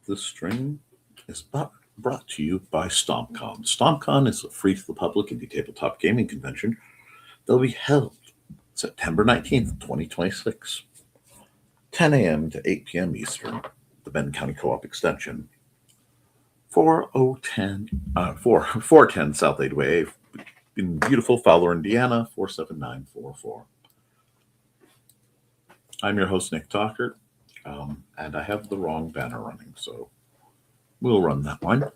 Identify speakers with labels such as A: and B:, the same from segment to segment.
A: This stream is brought to you by StompCon. StompCon is a free to the public indie tabletop gaming convention that will be held September 19th, 2026, 10 a.m. to 8 p.m. Eastern, the Benton County Koepp Extension, 410 South 8way in beautiful Fowler, Indiana, 47944. I'm your host, Nick Tockert, and I have the wrong banner running, so we'll run that one.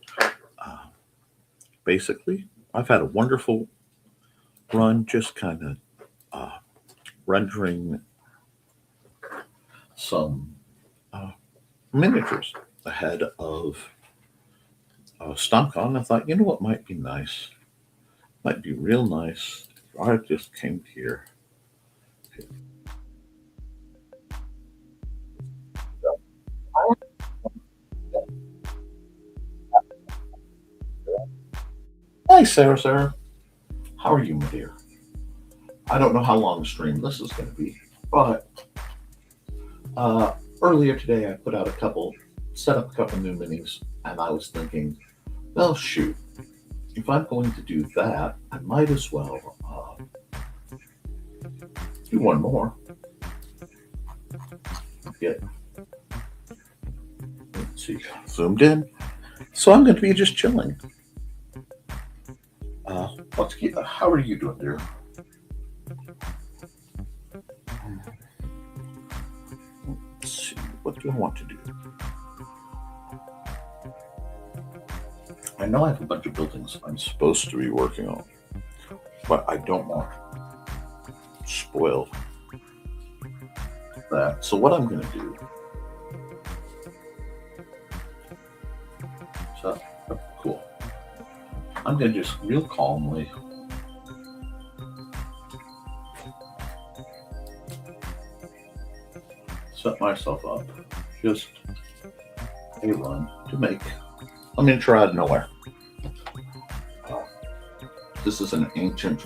A: Basically, I've had a wonderful run, just kind of rendering some miniatures ahead of StompCon. I thought, you know what might be nice? Might be real nice. I just came here. Hi, Sarah. How are you, my dear? I don't know how long the stream this is going to be, but earlier today I set up a couple new minis, and I was thinking, well, shoot, if I'm going to do that, I might as well do one more. Let's see, zoomed in. So I'm going to be just chilling. How are you doing, dear? Let's see, what do I want to do? I know I have a bunch of buildings I'm supposed to be working on, but I don't want to spoil that. So what I'm going to do, cool. I'm going to just real calmly set myself up, just a run to make a miniature out of nowhere. This is an ancient,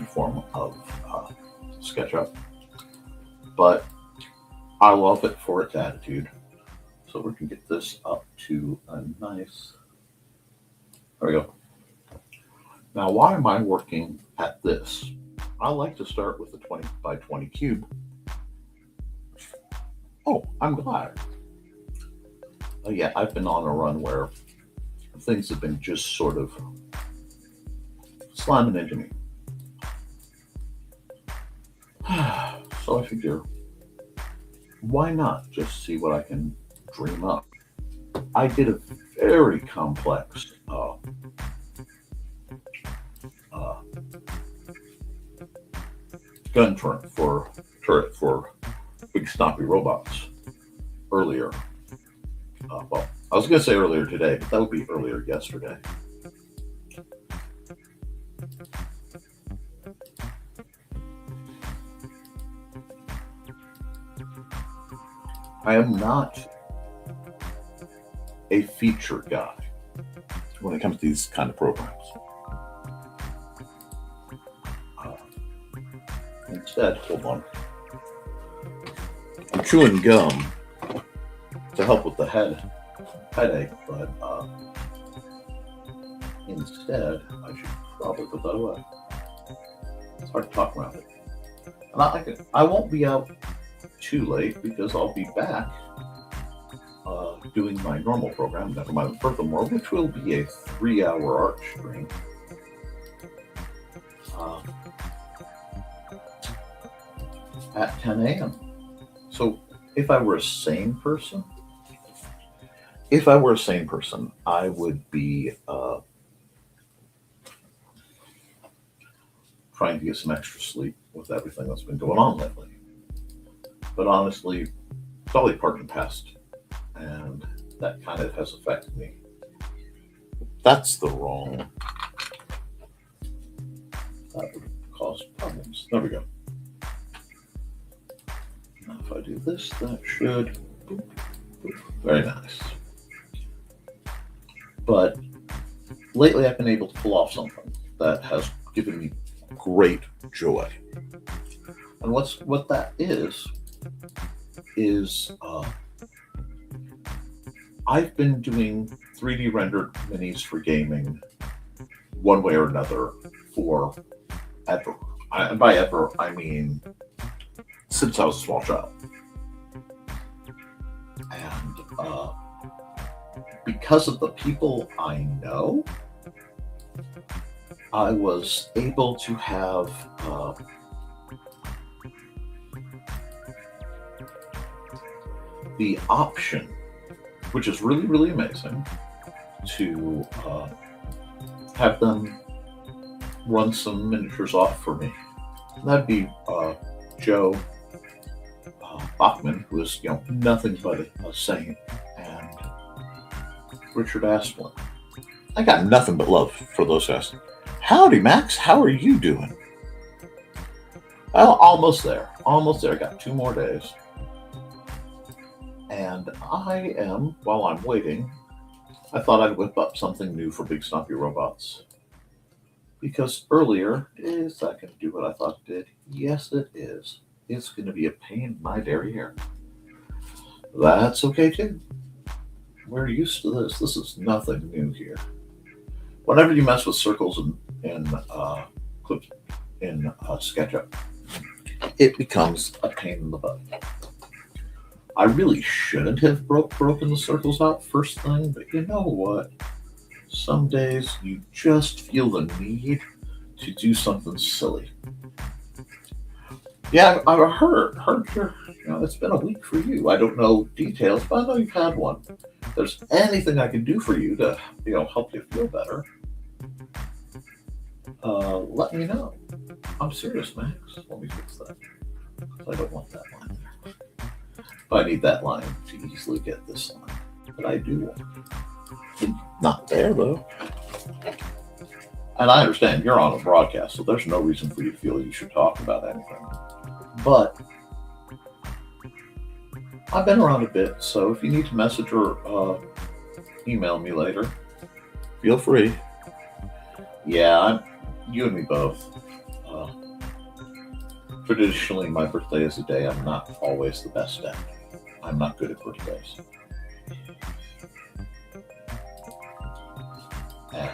A: form of SketchUp, but I love it for its attitude. So we can get this up to a nice, there we go. Now, why am I working at this? I like to start with a 20 by 20 cube. Oh, I'm glad. Yeah, I've been on a run where things have been just sort of slamming into me. So I figure, why not just see what I can dream up? I did a very complex gun turret for big stompy robots earlier. Well, I was going to say earlier today, but that would be earlier yesterday. I am not a feature guy when it comes to these kind of programs. Instead, hold on. I'm chewing gum to help with the headache, but instead, I should probably put that away. It's hard to talk around it. And I won't be out too late because I'll be back doing my normal program, Nevermind the Furthermore, which will be a 3-hour art stream. At 10 a.m. So if I were a sane person, I would be trying to get some extra sleep with everything that's been going on lately. But honestly, Dolly Parton passed, and that kind of has affected me. That's the wrong. That would cause problems. There we go. Now if I do this, that should. Very nice. But lately I've been able to pull off something that has given me great joy. And what that is I've been doing 3D rendered minis for gaming one way or another for ever. And by ever, I mean since I was a small child. And because of the people I know, I was able to have the option, which is really, really amazing, to have them run some miniatures off for me. And that'd be Joe Bachman, who is nothing but a saint, and Richard Asplin. I got nothing but love for those guys. Howdy, Max. How are you doing? Well, almost there. Almost there. I got 2 more days. And I am, while I'm waiting, I thought I'd whip up something new for Big Stumpy Robots. Because earlier, is that going to do what I thought it did? Yes, it is. It's going to be a pain in my derriere. That's okay, too. We're used to this. This is nothing new here. Whenever you mess with circles in clips in SketchUp, it becomes a pain in the butt. I really shouldn't have broken the circles out first thing, but you know what? Some days you just feel the need to do something silly. Yeah, I've heard it's been a week for you. I don't know details, but I know you've had one. If there's anything I can do for you to, help you feel better, let me know. I'm serious, Max. Let me fix that. I don't want that line there. But I need that line to easily get this line. But I do want it. Not there, though. And I understand you're on a broadcast, so there's no reason for you to feel you should talk about anything. But I've been around a bit, so if you need to message or email me later, feel free. Yeah, you and me both. Traditionally, my birthday is a day I'm not always the best at. I'm not good at birthdays. And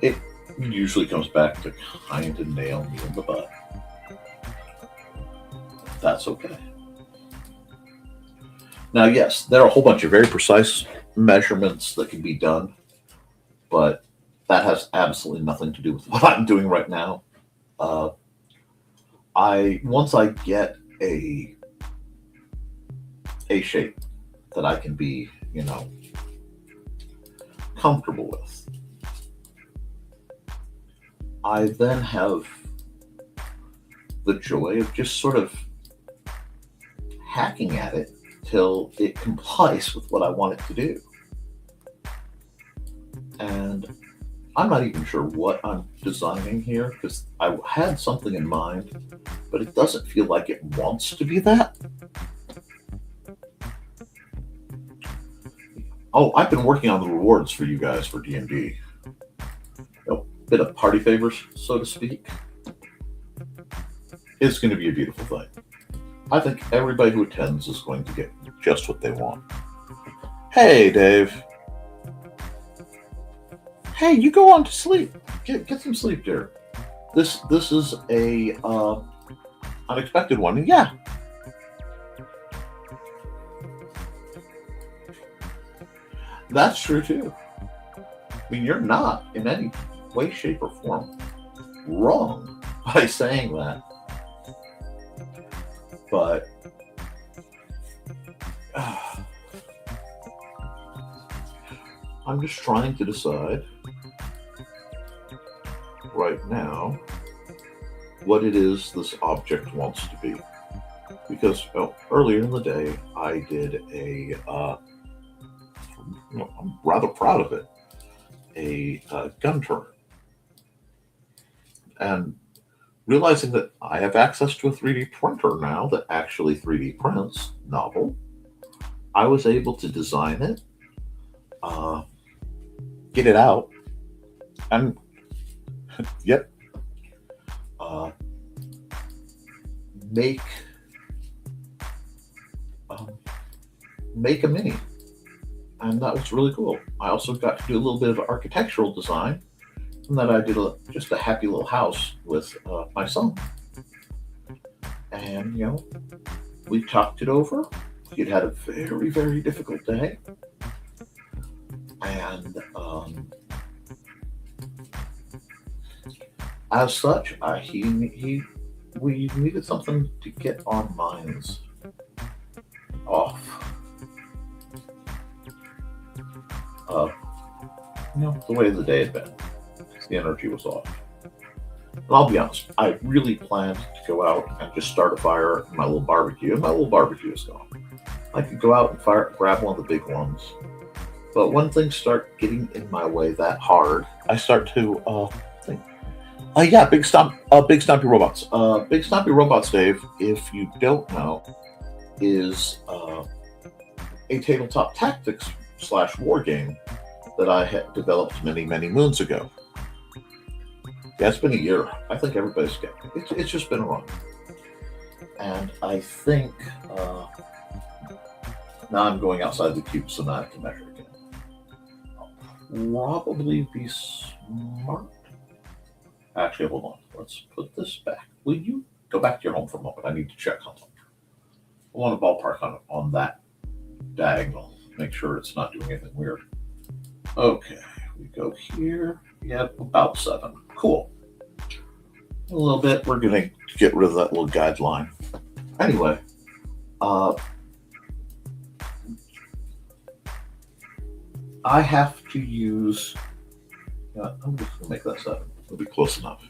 A: it usually comes back to kind of nail me in the butt. That's okay. Now, yes, there are a whole bunch of very precise measurements that can be done, but that has absolutely nothing to do with what I'm doing right now. Once I get a shape that I can be, comfortable with, I then have the joy of just sort of hacking at it till it complies with what I want it to do. And I'm not even sure what I'm designing here because I had something in mind, but it doesn't feel like it wants to be that. Oh, I've been working on the rewards for you guys for D&D. A bit of party favors, so to speak. It's going to be a beautiful thing. I think everybody who attends is going to get just what they want. Hey, Dave. Hey, you go on to sleep. Get some sleep, dear. This is a unexpected one. And yeah. That's true too. I mean, you're not in any way, shape, or form wrong by saying that. But I'm just trying to decide right now what it is this object wants to be. Because earlier in the day, I did I'm rather proud of it, a gun turret. And realizing that I have access to a 3D printer now that actually 3D prints novel, I was able to design it, get it out, and Yep. Uh, make um, make a mini, and that was really cool. I also got to do a little bit of architectural design, and then I did just a happy little house with my son. And we talked it over. He'd had a very, very difficult day, and as such, we needed something to get our minds off. The way the day had been. The energy was off. And I'll be honest, I really planned to go out and just start a fire in my little barbecue, and my little barbecue is gone. I could go out and grab one of the big ones. But when things start getting in my way that hard, I start to think. Big Stompy Robots. Big Stompy Robots, Dave, if you don't know, is a tabletop tactics / war game that I had developed many, many moons ago. Yeah, it's been a year. I think everybody's got it. It's just been a run. And I think now I'm going outside the cube so now I can measure again. I'll probably be smart. Actually, hold on. Let's put this back. Will you go back to your home for a moment? I need to check something. I want to ballpark on that diagonal. Make sure it's not doing anything weird. Okay, we go here. Yep, about 7. Cool. A little bit. We're going to get rid of that little guideline. Anyway, I have to use. I'm just going to make that 7. It'll be close enough.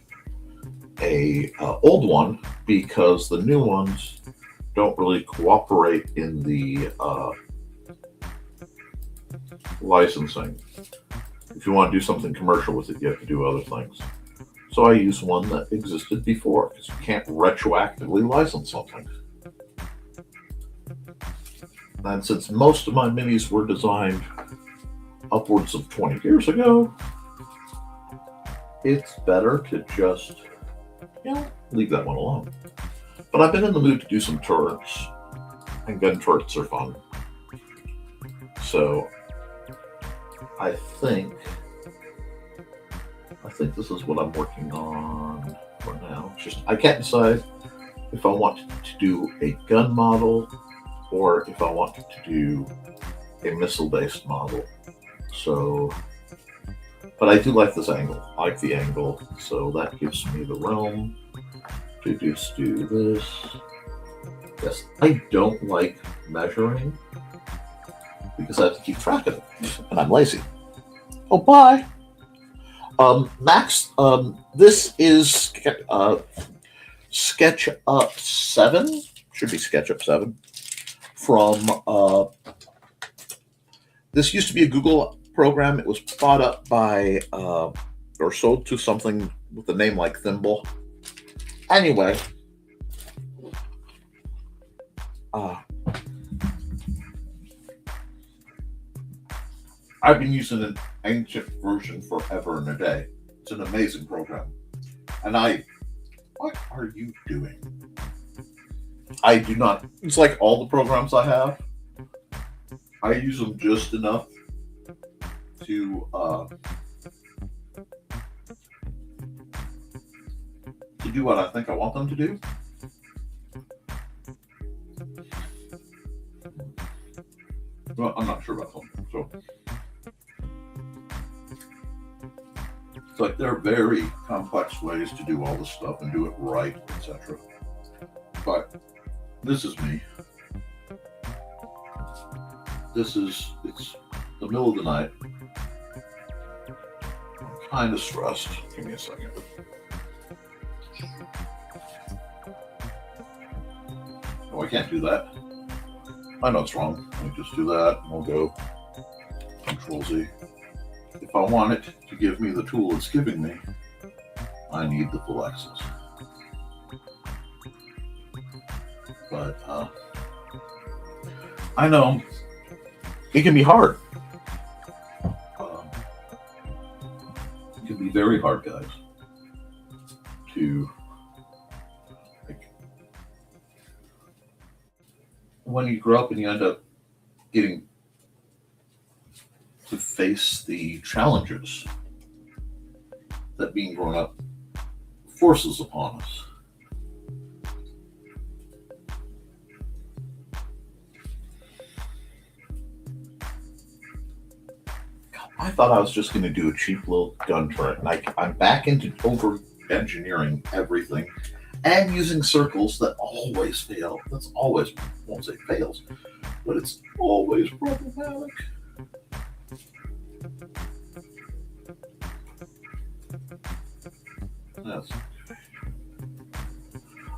A: A old one, because the new ones don't really cooperate in the licensing. If you want to do something commercial with it, you have to do other things. So I use one that existed before, because you can't retroactively license something. And since most of my minis were designed upwards of 20 years ago, it's better to just, leave that one alone. But I've been in the mood to do some turrets, and gun turrets are fun. So I think this is what I'm working on for now. It's just I can't decide if I want to do a gun model or if I want to do a missile-based model. So, but I do like this angle. I like the angle, so that gives me the realm to just do this. Yes, I don't like measuring because I have to keep track of it, and I'm lazy. Oh, bye. Max, this is SketchUp 7. Should be SketchUp 7. From, this used to be a Google program. It was bought up by, or sold to something with a name like Thimble. Anyway, I've been using an ancient version forever and a day. It's an amazing program. And what are you doing? I do not, it's like all the programs I have, I use them just enough to do what I think I want them to do. Well, I'm not sure about them, so. It's like there are very complex ways to do all this stuff and do it right, etc. But this is me. It's the middle of the night. I'm kind of stressed. Give me a second. Oh, I can't do that. I know it's wrong. Let me just do that and we'll go Control Z. If I want it to give me the tool it's giving me, I need the full access. But I know it can be hard. It can be very hard, guys. to, like, when you grow up and you end up getting to face the challenges that being grown up forces upon us. I thought I was just going to do a cheap little gun turret, and I'm back into over engineering everything and using circles that always fail. That's always, I won't say fails, but it's always problematic. That's...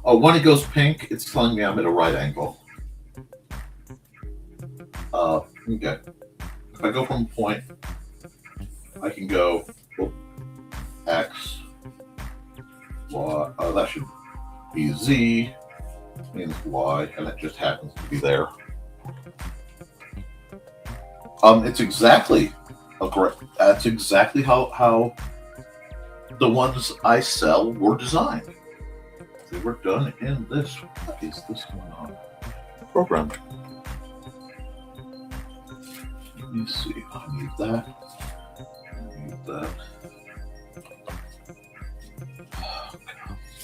A: Oh, when it goes pink, it's telling me I'm at a right angle. Okay. If I go from a point, I can go X, Y. Oh, that should be Z, means Y, and it just happens to be there. It's exactly correct. That's exactly how the ones I sell were designed. They were done in this. What is this going on? Program. Let me see. I need that. I need that. Oh, God.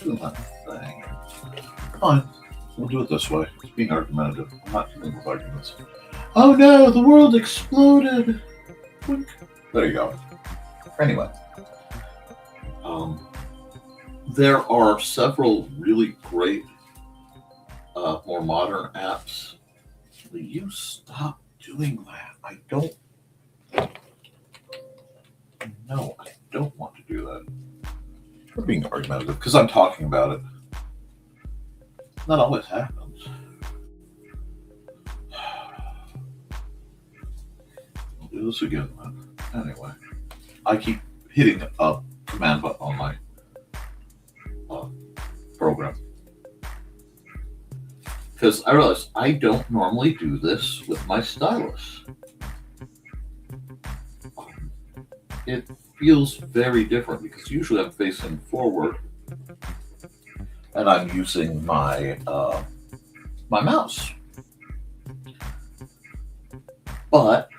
A: Do that thing. Fine. We'll do it this way. It's being argumentative. I'm not dealing with arguments. Oh no, the world exploded. Wink. There you go. Anyway. There are several really great, more modern apps. Will you stop doing that? I don't. No, I don't want to do that. We're being argumentative because I'm talking about it. That always happens. I'll do this again, then. Anyway, I keep hitting a command button on my program because I realized I don't normally do this with my stylus. It feels very different because usually I'm facing forward and I'm using my my mouse, but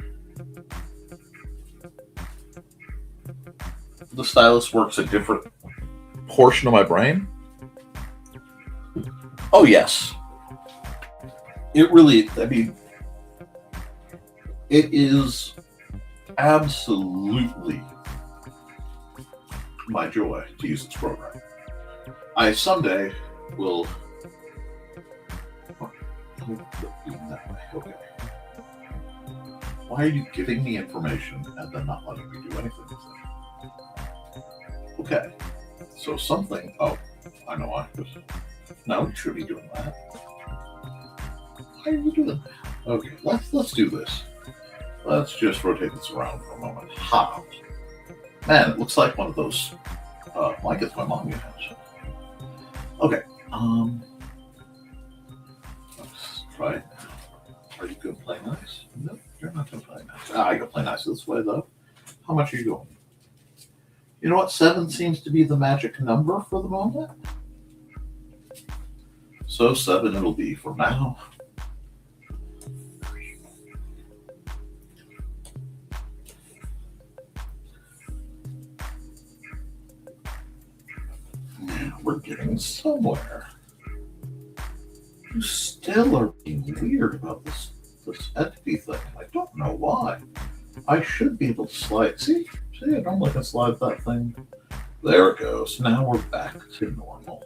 A: the stylus works a different portion of my brain. Oh yes, it really, I mean, it is absolutely my joy to use this program. I someday will. Okay. Why are you giving me information and then not letting me do anything with it? Okay. So something. Oh, I know why. No, you should be doing that. Why are you doing that? Okay, let's do this. Let's just rotate this around for a moment. How? Man, it looks like one of those blankets my mom has. Okay. Let's try it. Are you going to play nice? No, you're not going to play nice. I go play nice this way, though. How much are you going? You know what? 7 seems to be the magic number for the moment. So 7 it'll be for now. We're getting somewhere. You still are being weird about this entity thing. I don't know why. I should be able to slide. See, I normally can slide that thing. There it goes. Now we're back to normal.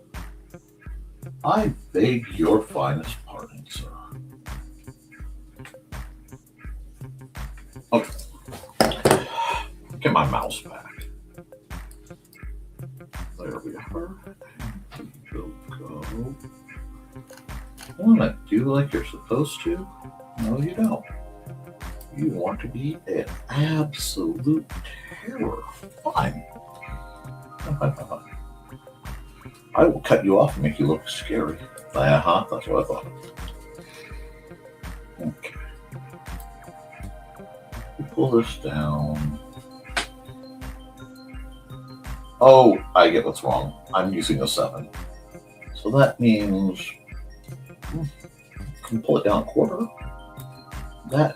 A: I beg your finest pardon, sir. Okay. Get my mouse back. There we are. We'll go. Want to do like you're supposed to? No, you don't. You want to be an absolute terror. Fine. I will cut you off and make you look scary. Uh-huh, that's what I thought. Okay. We pull this down. Oh, I get what's wrong. I'm using a 7. So that means can pull it down a quarter. That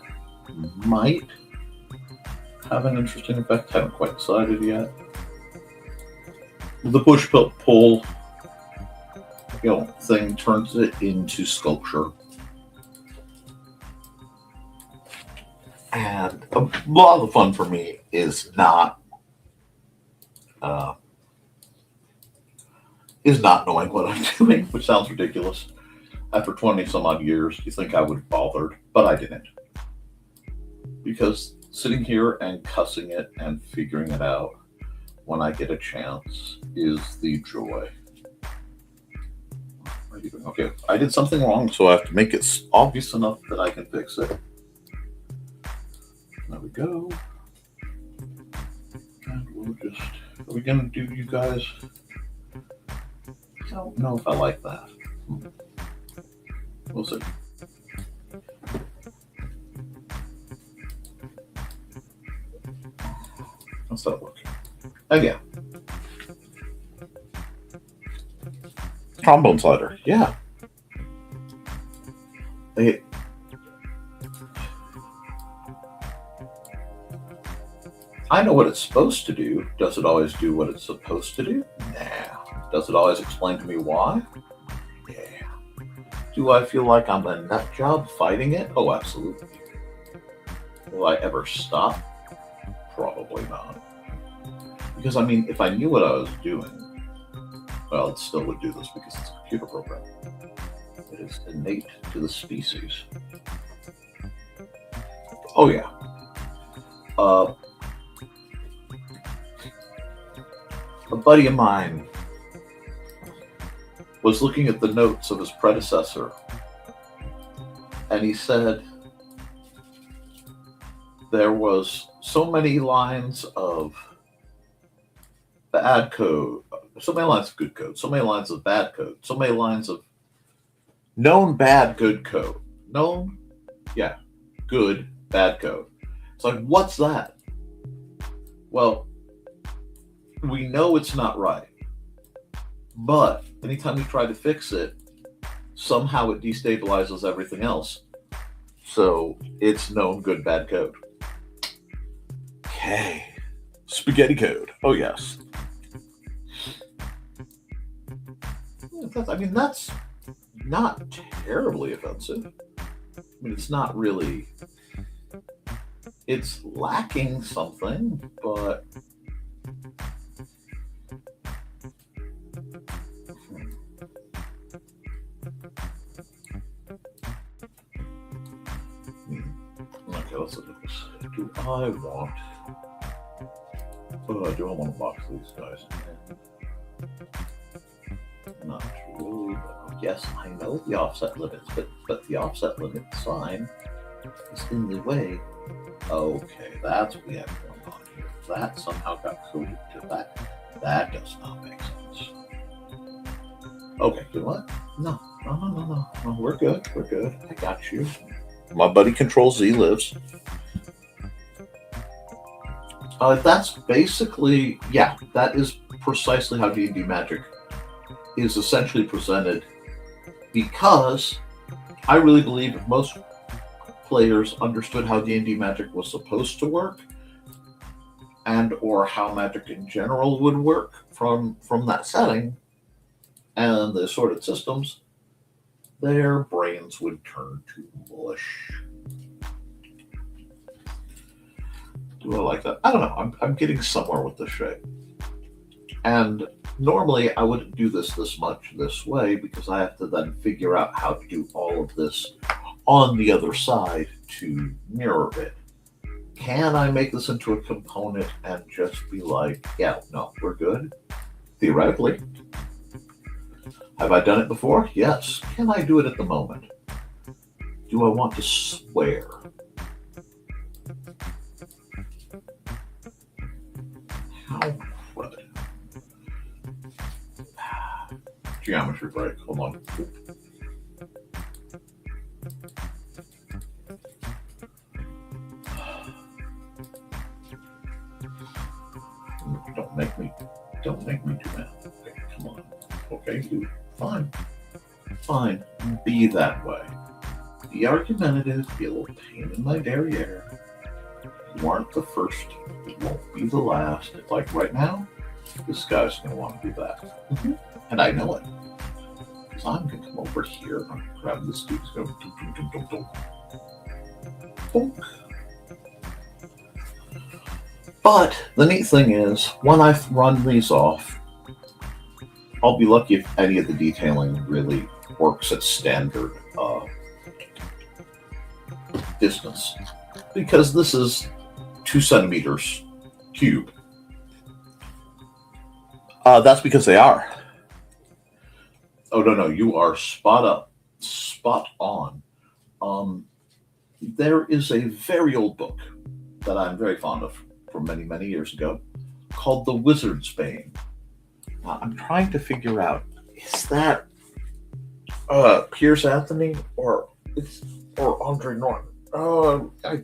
A: might have an interesting effect. Haven't quite decided yet. The push pull thing turns it into sculpture. And a lot of the fun for me is not knowing what I'm doing, which sounds ridiculous. After 20 some odd years, you think I would have bothered, but I didn't. Because sitting here and cussing it and figuring it out when I get a chance is the joy. What are you doing? Okay, I did something wrong, so I have to make it obvious enough that I can fix it. There we go. And we'll just, are we going to do you guys? I don't know if I like that. We'll see. How's that work? Again. Trombone slider. Yeah. I know what it's supposed to do. Does it always do what it's supposed to do? Nah. Does it always explain to me why? Yeah. Do I feel like I'm a nut job fighting it? Oh, absolutely. Will I ever stop? Probably not. Because, I mean, if I knew what I was doing, well, it still would do this because it's a computer program. It is innate to the species. Oh, yeah. A buddy of mine was looking at the notes of his predecessor, and he said there was so many lines of bad code, so many lines of good code, so many lines of bad code, so many lines of known bad, good code. Known, yeah, good, bad code. It's like, what's that? Well, we know it's not right, but anytime we try to fix it, somehow it destabilizes everything else. So it's known good, bad code. Okay. Spaghetti code. Oh, yes. I mean, that's not terribly offensive. I mean, it's not really. It's lacking something, but. Okay, let's look at this. Do I want to box these guys in? Not really, but yes, I know the offset limits, but the offset limit sign is in the way. Okay, that's what we have going on here. That somehow got coded to that. That does not make sense. Okay, you know what? No, we're good. I got you. My buddy Control Z lives. That's basically, yeah, that is precisely how D&D Magic is essentially presented, because I really believe if most players understood how D&D Magic was supposed to work, and or how magic in general would work from that setting and the assorted systems, their brains would turn to mush. Do I like that? I don't know. I'm getting somewhere with this shape. And normally I wouldn't do this much this way, because I have to then figure out how to do all of this on the other side to mirror it. Can I make this into a component and just be like, yeah, no, we're good? Theoretically. Have I done it before? Yes. Can I do it at the moment? Do I want to swear? How crud. Geometry break. Hold on. Don't make me Don't make me do that. Okay, come on. Okay, you. Fine. Fine. Be that way. Be argumentative, be a little pain in my derriere. You aren't the first. You won't be the last. It's like right now, this guy's going to want to do that. Mm-hmm. And I know it. Because I'm going to come over here and grab this dude's go. Bonk. But the neat thing is, when I run these off, I'll be lucky if any of the detailing really works at standard distance. Because this is 2 centimeters cube. That's because they are. Oh, no, you are spot on. There is a very old book that I'm very fond of from many, many years ago called The Wizard's Bane. I'm trying to figure out, is that Piers Anthony or Andre Norton? I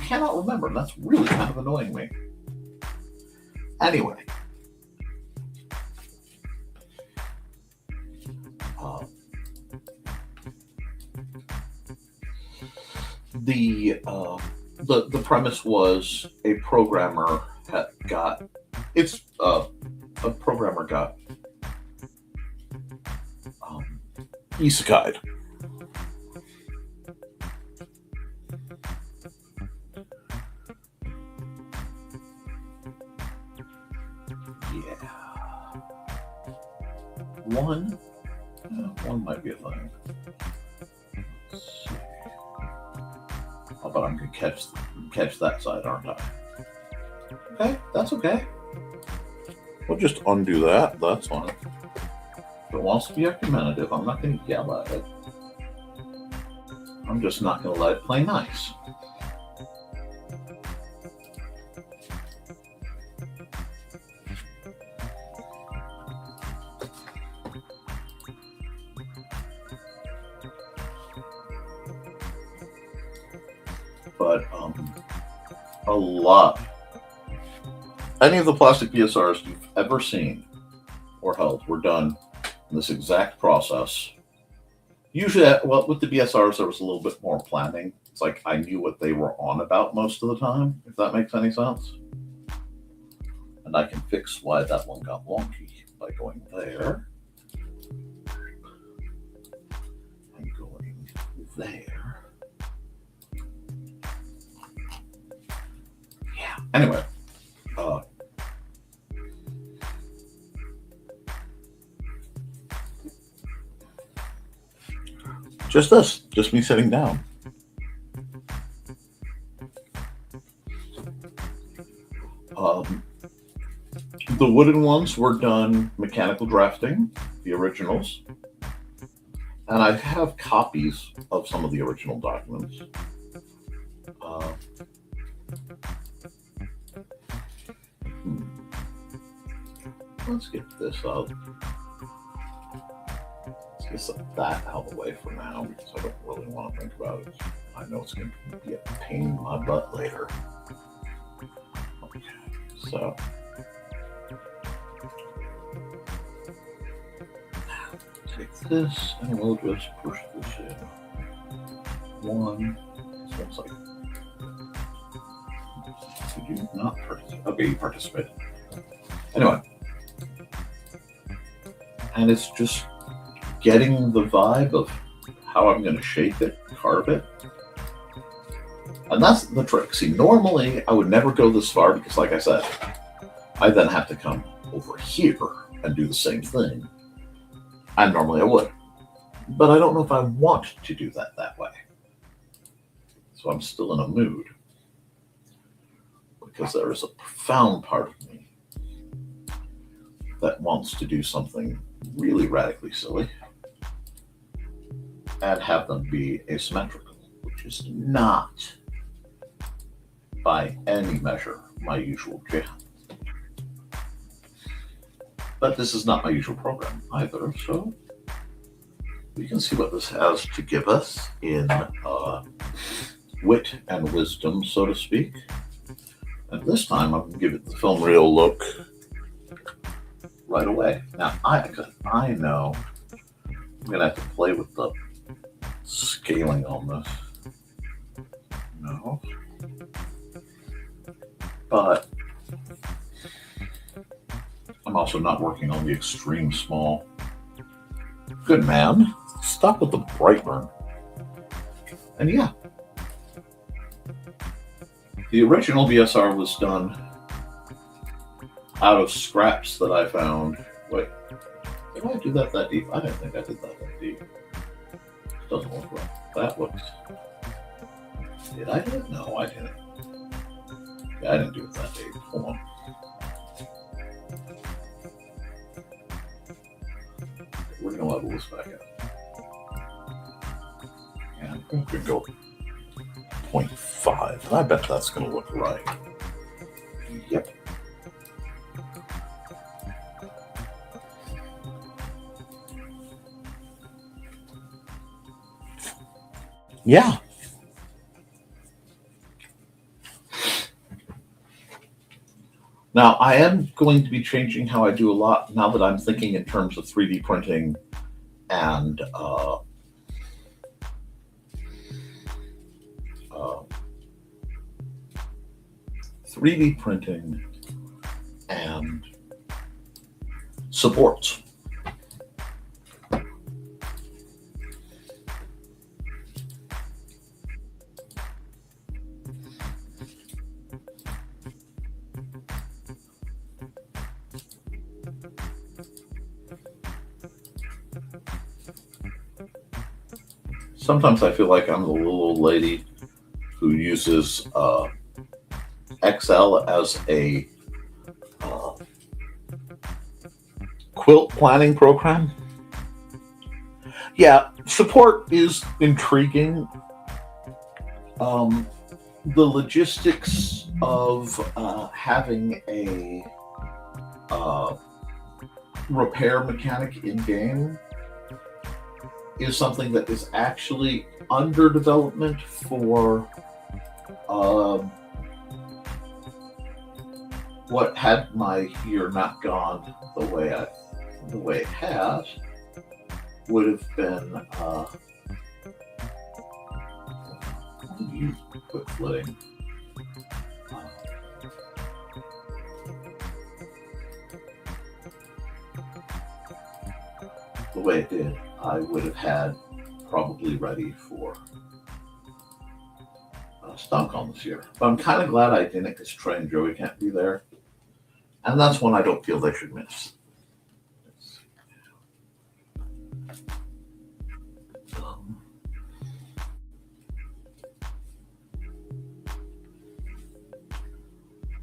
A: cannot remember. That's really kind of annoying me. Anyway. The premise was a programmer got isekai'd. Yeah. One might be a thing. Let's see. But I'm going to catch that side, aren't I? Okay, that's okay. We'll just undo that. That's fine. If it wants to be argumentative, I'm not going to yell at it. I'm just not going to let it play nice. But a lot. Any of the plastic BSRs you've ever seen or held were done in this exact process. Usually, with the BSRs, there was a little bit more planning. It's like I knew what they were on about most of the time, if that makes any sense. And I can fix why that one got wonky by going there and going there. Yeah. Anyway, just me sitting down. The wooden ones were done mechanical drafting, the originals, and I have copies of some of the original documents. Let's get this out. Let's get that out of the way for now because I don't really want to think about it. I know it's going to be a pain in my butt later. Okay, so take this and we'll just push this in. One. This one's like. Did you not participate? Okay, you participated. Anyway. And it's just getting the vibe of how I'm going to shape it, carve it. And that's the trick. See, normally I would never go this far because, like I said, I then have to come over here and do the same thing. And normally I would. But I don't know if I want to do that way. So I'm still in a mood. Because there is a profound part of me that wants to do something really radically silly and have them be asymmetrical, which is not by any measure my usual jam. But this is not my usual program either, so we can see what this has to give us in wit and wisdom, so to speak. And this time I'm going to give it the film reel look right away. Now, I know I'm going to have to play with the scaling on this. No. But I'm also not working on the extreme small. Good man. Stop with the bright burn. And yeah, the original BSR was done out of scraps that I found. Wait, did I do that deep? I didn't think I did that deep. It doesn't look right. That looks... Did I do it? No, I didn't. Yeah, I didn't do it that deep. Hold on. We're going to level this back up. And we're going to go 0.5. And I bet that's going to look right. Yep. Yeah. Now, I am going to be changing how I do a lot now that I'm thinking in terms of 3D printing and 3D printing and supports. Sometimes I feel like I'm the little old lady who uses Excel as a quilt planning program. Yeah, support is intriguing. The logistics of having a repair mechanic in game is something that is actually under development for what, had my year not gone the way it has, would have been you quit flitting. The way it did, I would have had probably ready for StompCon this year. But I'm kind of glad I didn't, because Trey and Joey can't be there. And that's one I don't feel they should miss.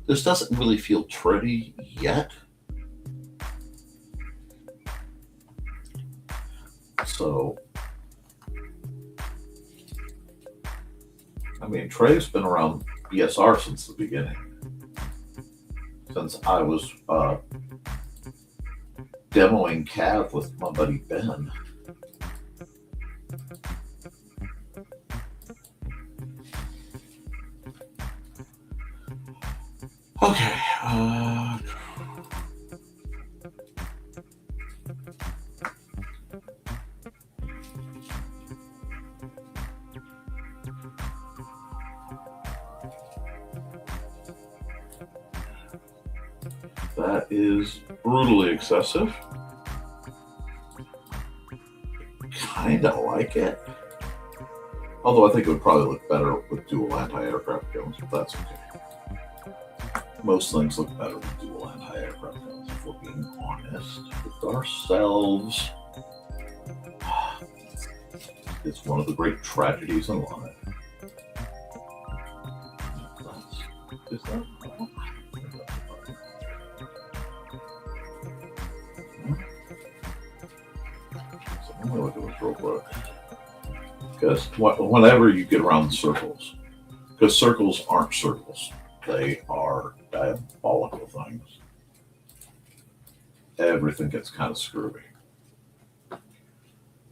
A: This doesn't really feel pretty yet. So, I mean, Trey's been around BSR since the beginning. Since I was demoing Cav with my buddy Ben. Okay. That is brutally excessive. Kinda like it. Although I think it would probably look better with dual anti-aircraft guns, but that's okay. Most things look better with dual anti-aircraft guns, if we're being honest with ourselves. It's one of the great tragedies in life. Is that? Let me look at this real quick. Because whenever you get around the circles, because circles aren't circles, they are diabolical things. Everything gets kind of screwy.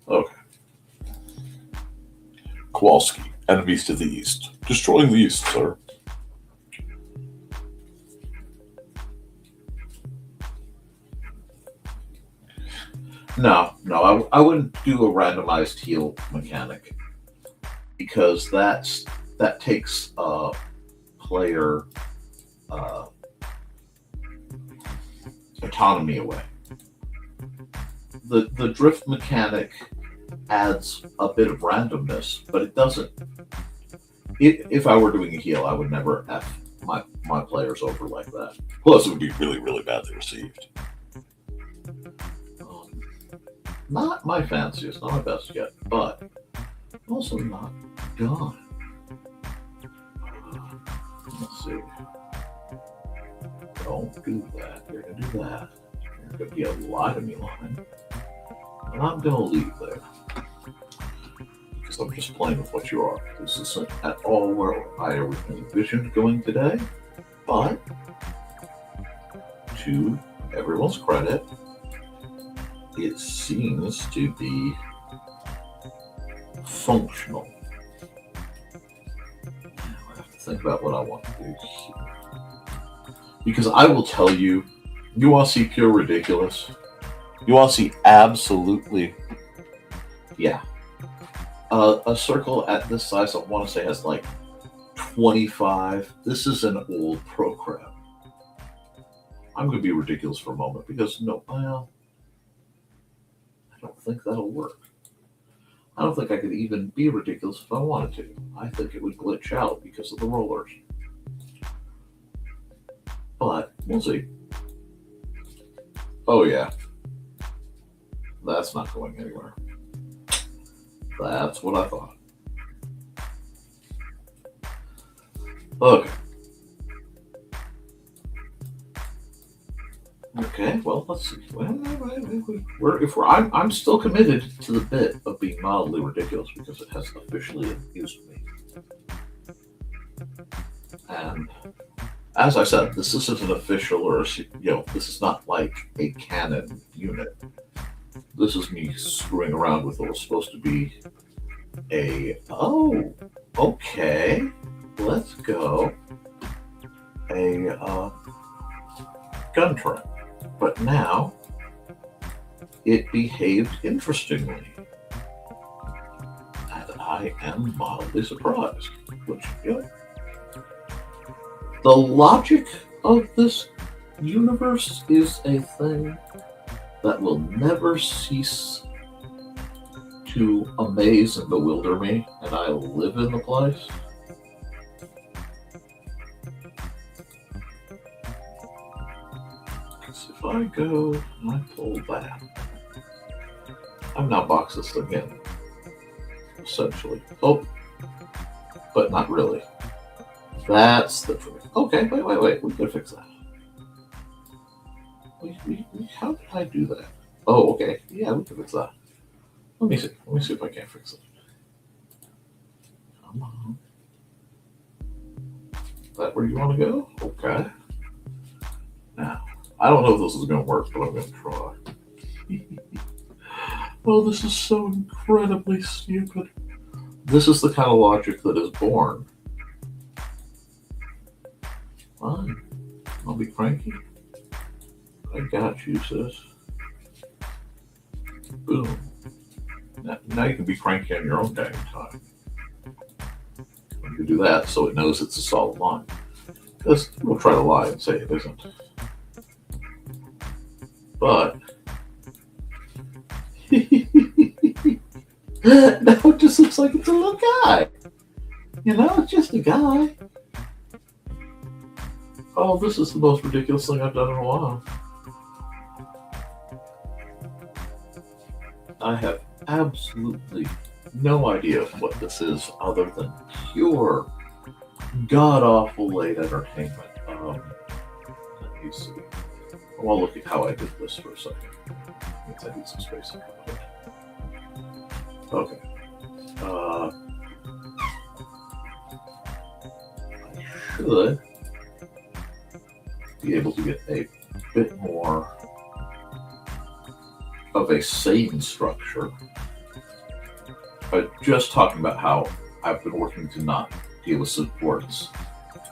A: Okay. Kowalski, enemies to the east. Destroying the east, sir. No, no, I wouldn't do a randomized heal mechanic because that takes player uh, autonomy away. The drift mechanic adds a bit of randomness, but it doesn't. If I were doing a heal, I would never f my players over like that. Plus, it would be really really badly received. Um, Not my fanciest, not my best yet, but also not gone. Let's see. Don't do that. You're gonna do that. You're gonna be a lie to me line. And I'm gonna leave there. Because I'm just playing with what you are. This isn't at all where I originally envisioned going today. But to everyone's credit, it seems to be functional. I have to think about what I want to do here. Because I will tell you, you want to see pure ridiculous? You want to see absolutely, yeah. A circle at this size, I want to say, has like 25. This is an old program. I'm going to be ridiculous for a moment because well, I don't think that'll work. I don't think I could even be ridiculous if I wanted to. I think it would glitch out because of the rollers. But we'll see. Oh yeah. That's not going anywhere. That's what I thought. Okay. Okay, well, let's see. I'm still committed to the bit of being mildly ridiculous because it has officially amused me. And as I said, this isn't an official or this is not like a canon unit. This is me screwing around with what was supposed to be okay, let's go, a gun turret. But now it behaved interestingly. And I am mildly surprised. Which, the logic of this universe is a thing that will never cease to amaze and bewilder me, and I live in the place. Because if I go and I pull that, I've now boxed this thing in, essentially. Oh, but not really. That's the trick. Okay, wait. We can fix that. How did I do that? Oh, okay. Yeah, we can fix that. Let me see if I can fix it. Come on. Is that where you want to go? Okay. Now, I don't know if this is going to work, but I'm going to try. Oh, this is so incredibly stupid. This is the kind of logic that is born. Fine. I'll be cranky. I got you, sis. Boom. Now you can be cranky on your own dang time. You can do that so it knows it's a solid line. Because we'll try to lie and say it isn't. But now it just looks like it's a little guy. It's just a guy. Oh, this is the most ridiculous thing I've done in a while. I have absolutely no idea what this is other than pure god-awful late entertainment. Let me see. I want to look at how I did this for a second. I need some space. Okay. I should be able to get a bit more of a sane structure. But just talking about how I've been working to not deal with supports.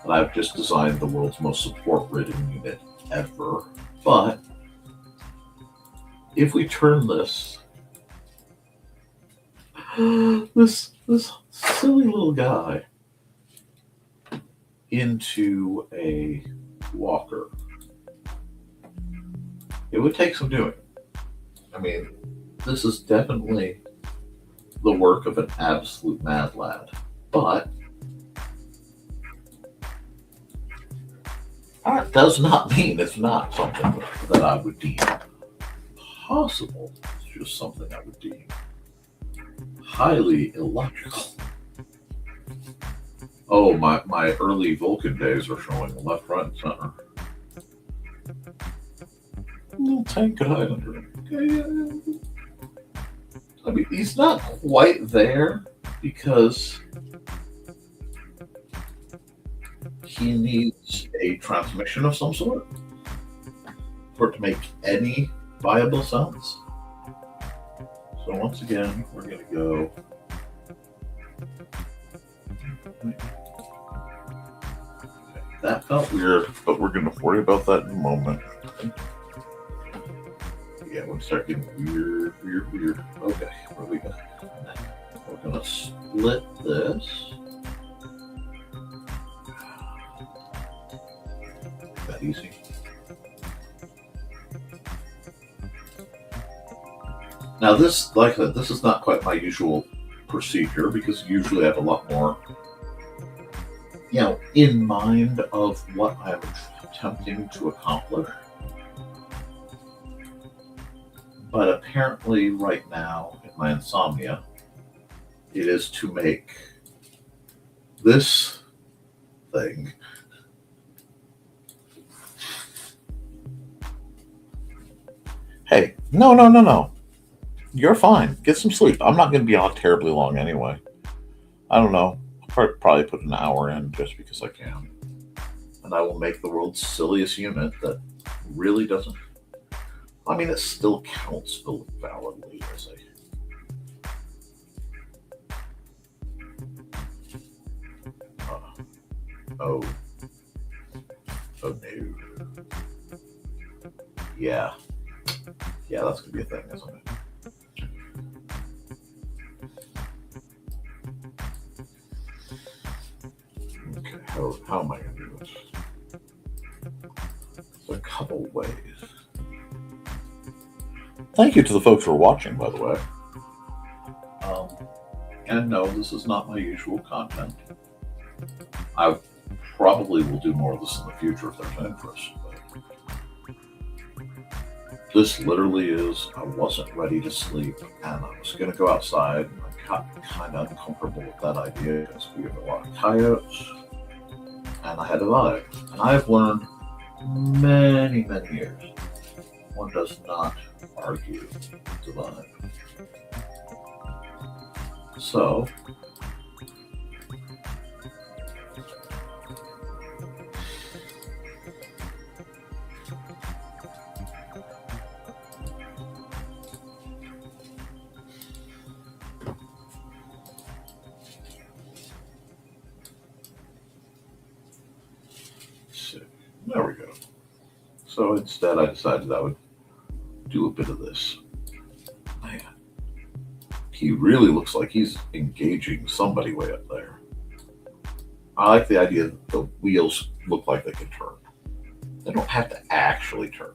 A: And I've just designed the world's most support-ridden unit ever. But if we turn this silly little guy into a walker, it would take some doing. I mean, this is definitely the work of an absolute mad lad, but that does not mean it's not something that I would deem possible. It's just something I would deem highly illogical. Oh, my early Vulcan days are showing left, right, and center. Little Tanked Highlander. I mean, he's not quite there because he needs a transmission of some sort for it to make any viable sense. So once again, we're going to go. That felt weird, but we're going to worry about that in a moment. Yeah, we're start getting weird. Okay, where we go? We're going to split this. That easy. Now this, like I said, this is not quite my usual procedure because usually I have a lot more, in mind of what I'm attempting to accomplish. But apparently right now in my insomnia, it is to make this thing hey, no. You're fine. Get some sleep. I'm not going to be on terribly long anyway. I don't know. I'll probably put an hour in just because I can. And I will make the world's silliest unit that really doesn't. I mean, it still counts validly as a. Oh no. Yeah, that's gonna be a thing, isn't it? Okay, how am I gonna do this? There's a couple ways. Thank you to the folks who are watching, by the way. And no, this is not my usual content. I probably will do more of this in the future if there's interest. But this literally is, I wasn't ready to sleep and I was going to go outside and I got kind of uncomfortable with that idea because we have a lot of coyotes and I had to vibe. And I've learned many years, one does not argue the vibe. So, there we go. So instead I decided I would do a bit of this. Man, he really looks like he's engaging somebody way up there. I like the idea that the wheels look like they can turn. They don't have to actually turn.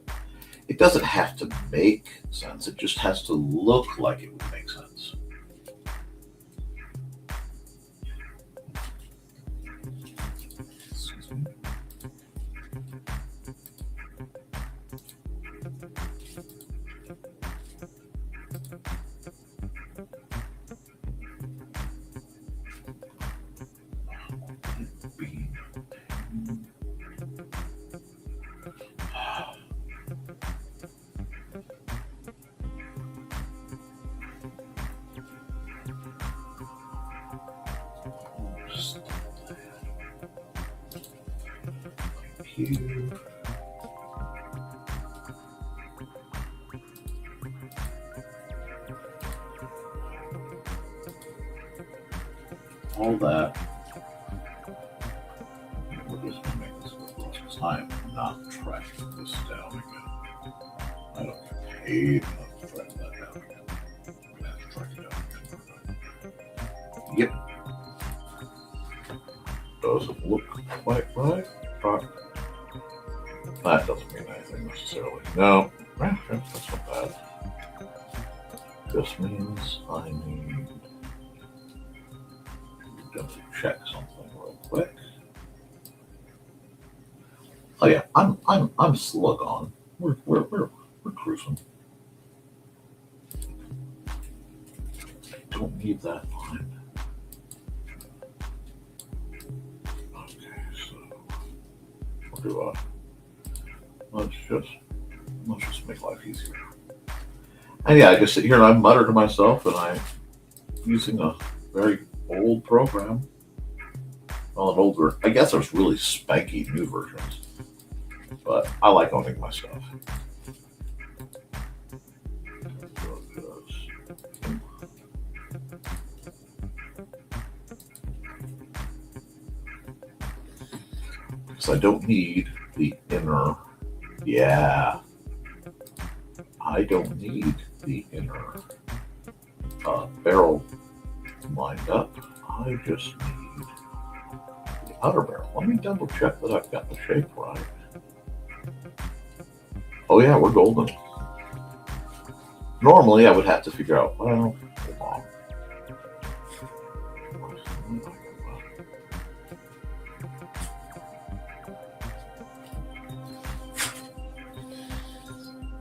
A: It doesn't have to make sense. It just has to look like it would make sense. Excuse me. Here. All that. We're just going to make this work because I am not tracking this down again. I don't get paid enough doesn't mean anything necessarily. No, that's not bad. Just means I need to check something real quick. Oh yeah, I'm slug on. We're cruising. Don't need that line. Okay, so what do I? Let's just make life easier. And yeah, I just sit here and I mutter to myself, and I'm using a very old program. Well, an older. I guess there's really spanky new versions, but I like owning my stuff. Because I don't need the inner. Yeah. I don't need the inner barrel lined up. I just need the outer barrel. Let me double check that I've got the shape right. Oh yeah, we're golden. Normally I would have to figure out, well, hold on.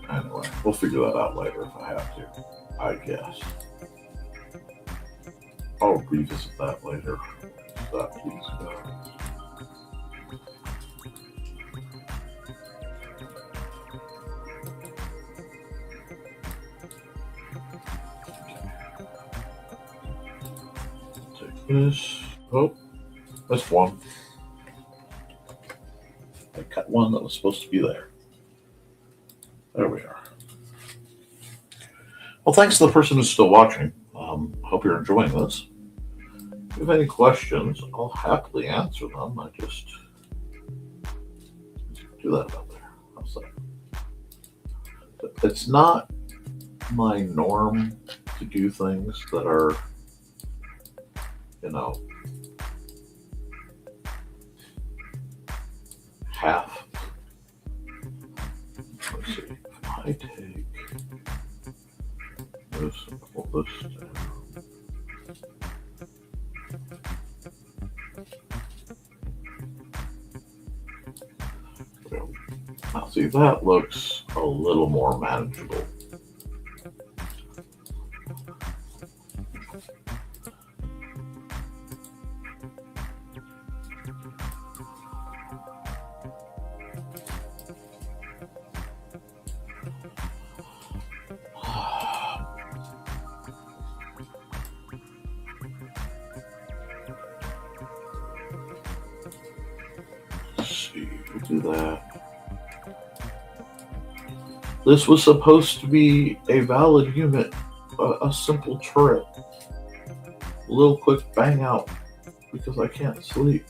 A: Anyway, we'll figure that out later if I have to, I guess. I'll revisit that later. That please go. Take this. Oh, that's one. I cut one that was supposed to be there. There we are. Well, thanks to the person who's still watching. Hope you're enjoying this. If you have any questions, I'll happily answer them. I just do that about there. How's that? It's not my norm to do things that are, half. Let's see. If I take this, pull this down. Now, see, that looks a little more manageable. Do that. This was supposed to be a valid unit, a simple turret. A little quick bang out because I can't sleep.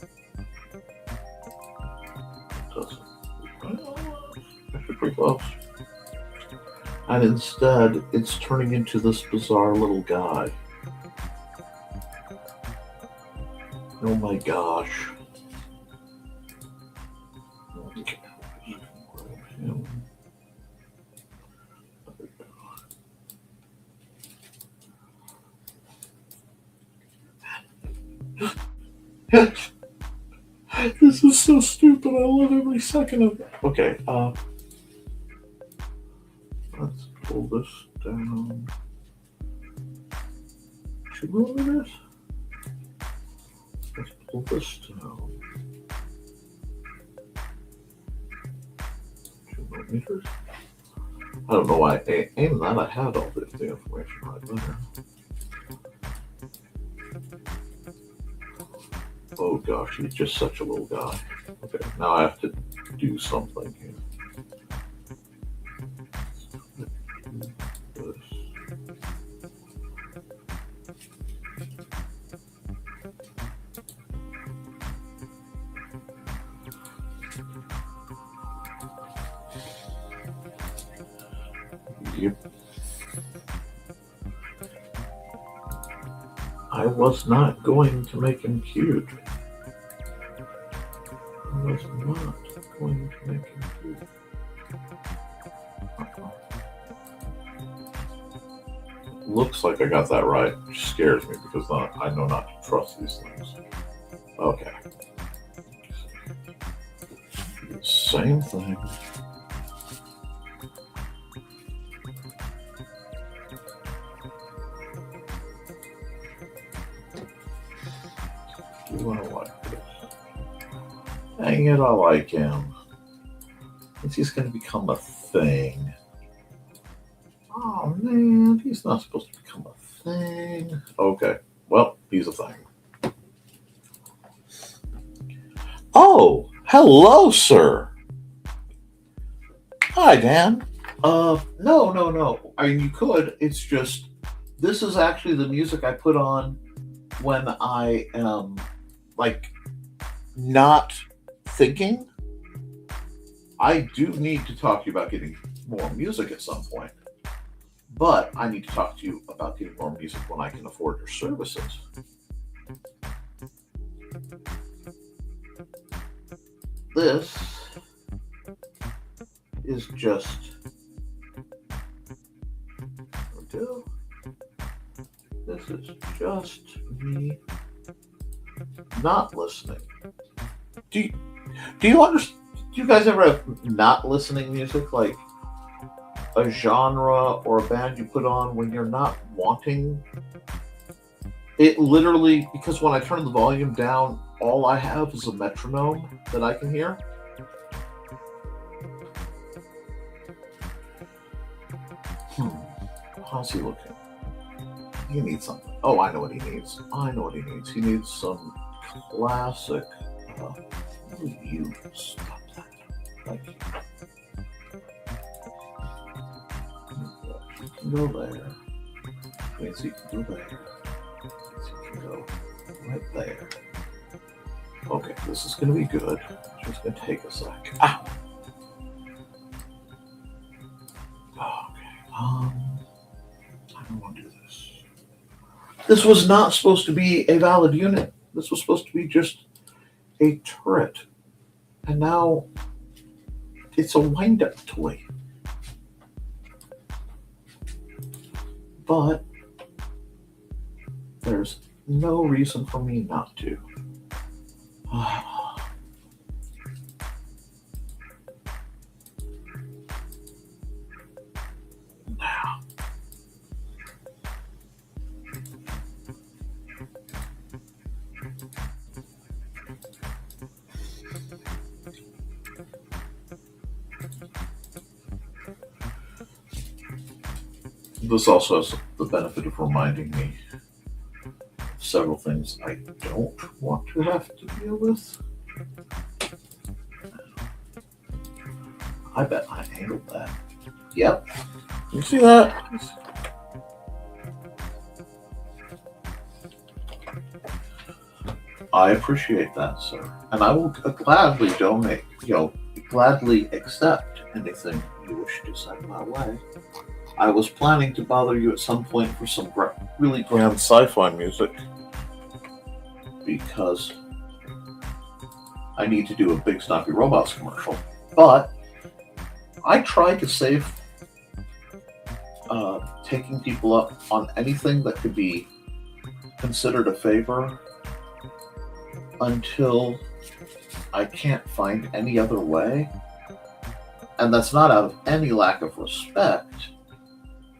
A: Actually pretty close. And instead, it's turning into this bizarre little guy. Oh my gosh. This is so stupid. I love every second of it. Okay, let's pull this down. 2 millimeters? Let's pull this down. 2 millimeters? I don't know why I aimed that. I had all the information right there. Oh gosh, he's just such a little guy. Okay, now I have to do something here. Yep. I was not going to make him cute. I was not going to make him cute. Looks like I got that right, which scares me because I know not to trust these things. Okay. Same thing. Do I like this? Dang it, I like him. Since he's going to become a thing. Oh man, he's not supposed to become a thing. Okay, well, he's a thing. Oh, hello, sir. Hi, Dan. No. I mean, you could. It's just, this is actually the music I put on when I am, like, not thinking. I do need to talk to you about getting more music at some point. But I need to talk to you about getting more music when I can afford your services. This is just me not listening. Do you understand? Do you guys ever have not listening music, like a genre or a band you put on when you're not wanting it? Literally, because when I turn the volume down, all I have is a metronome that I can hear. How's he looking? He needs something. Oh, I know what he needs. He needs some classic. You stop that. Thank you. You can go there. Quincy can go there. Quincy can go right there. Okay, this is going to be good. It's just going to take a sec. Ow! Okay. I don't want to do this. This was not supposed to be a valid unit. This was supposed to be just a turret. And now it's a wind-up toy. But there's no reason for me not to. Now. This also has the benefit of reminding me of several things I don't want to have to deal with. I bet I handled that. Yep. You see that? I appreciate that, sir. And I will gladly donate, gladly accept anything you wish to send my way. I was planning to bother you at some point for some really grand sci-fi music because I need to do a Big Snappy Robots commercial. But I tried to save taking people up on anything that could be considered a favor until I can't find any other way. And that's not out of any lack of respect.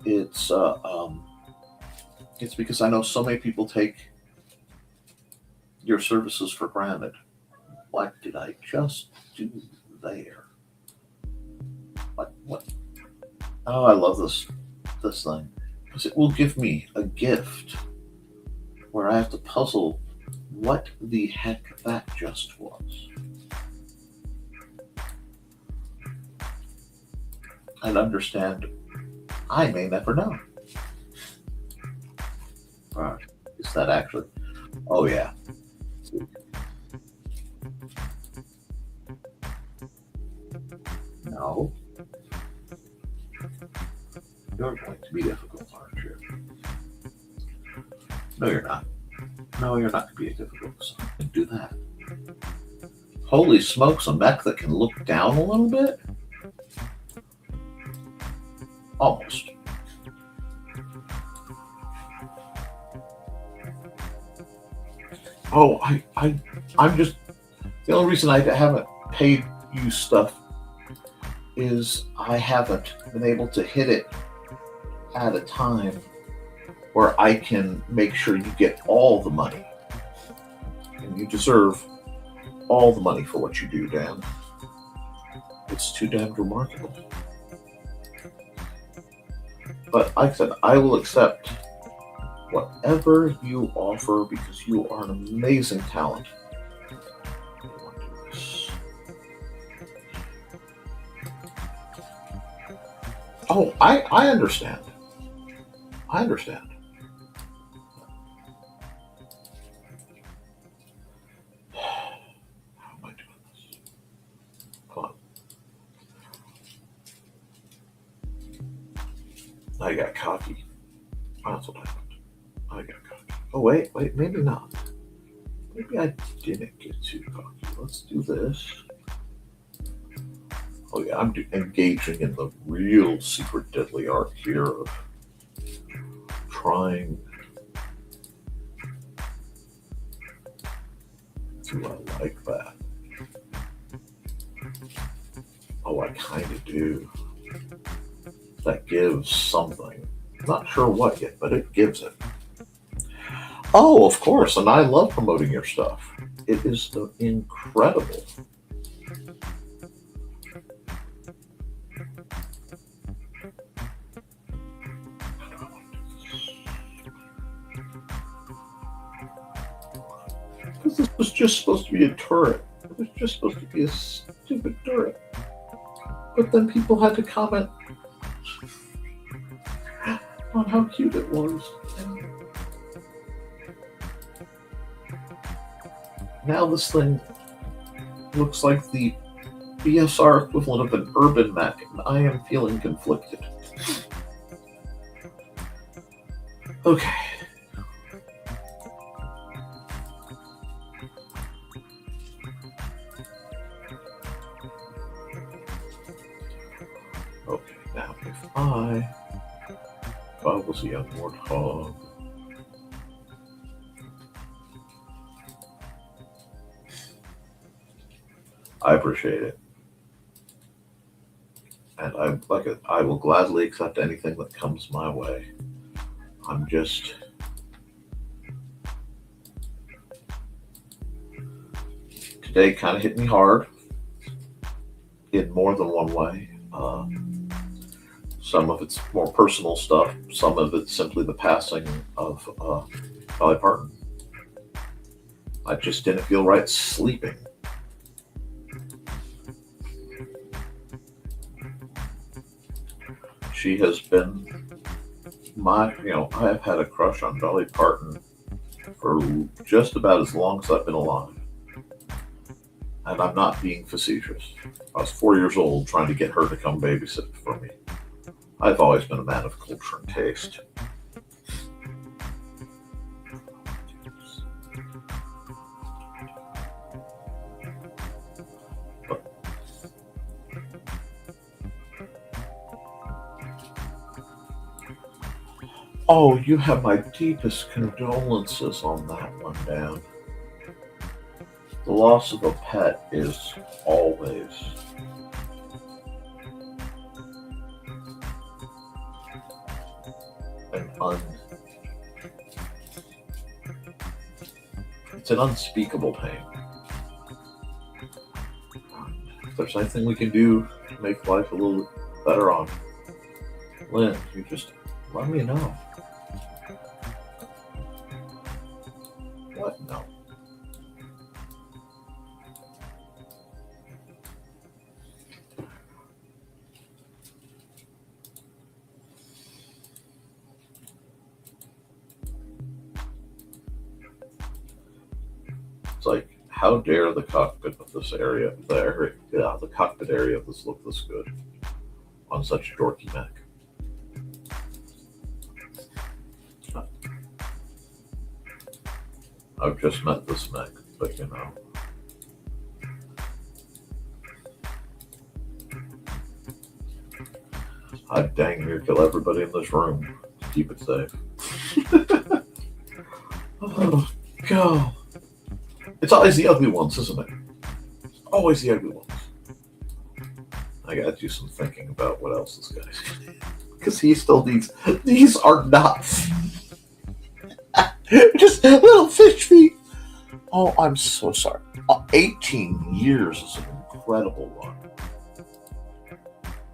A: It's because I know so many people take your services for granted. What did I just do there? What? Oh, I love this thing. Because it will give me a gift where I have to puzzle what the heck that just was. And understand I may never know. Alright, is that actually? Oh yeah. No. You're going to be difficult, aren't you? No, you're not. No, you're not going to be a difficult son. Do that. Holy smokes, a mech that can look down a little bit? Almost. Oh, I'm just, the only reason I haven't paid you stuff is I haven't been able to hit it at a time where I can make sure you get all the money. And you deserve all the money for what you do, Dan. It's too damn remarkable. But like I said, I will accept whatever you offer because you are an amazing talent. Oh, I understand. I understand. How am I doing this? Come on. I got cocky. That's what happened. I got cocky. Oh, wait, maybe not. Maybe I didn't get too cocky. Let's do this. Oh yeah, I'm engaging in the real secret deadly art here of trying. Do I like that? Oh, I kind of do. That gives something. Not sure what yet, but it gives it. Oh, of course, and I love promoting your stuff. It is incredible. Because this was just supposed to be a turret. It was just supposed to be a stupid turret. But then people had to comment on how cute it was. Now this thing looks like the BSR equivalent of an urban mech, and I am feeling conflicted. Okay. Okay, now if I was a young warthog, I appreciate it. And I will gladly accept anything that comes my way. I'm just today kind of hit me hard in more than one way. Some of it's more personal stuff. Some of it's simply the passing of Dolly Parton. I just didn't feel right sleeping. She has been I have had a crush on Dolly Parton for just about as long as I've been alive. And I'm not being facetious. I was 4 years old trying to get her to come babysit for me. I've always been a man of culture and taste. Oh, you have my deepest condolences on that one, Dan. The loss of a pet is always it's an unspeakable pain. If there's anything we can do to make life a little better on Lynn, you just let me know. What? No. It's like, how dare the cockpit of this area, the cockpit area of this look this good on such a dorky mech. I've just met this mech, but you know. I'd dang near kill everybody in this room to keep it safe. Oh, God. It's always the ugly ones, isn't it? Always the ugly ones. I gotta do some thinking about what else this guy's because he still needs. These are not just little fish feet. Oh, I'm so sorry. 18 years is an incredible run,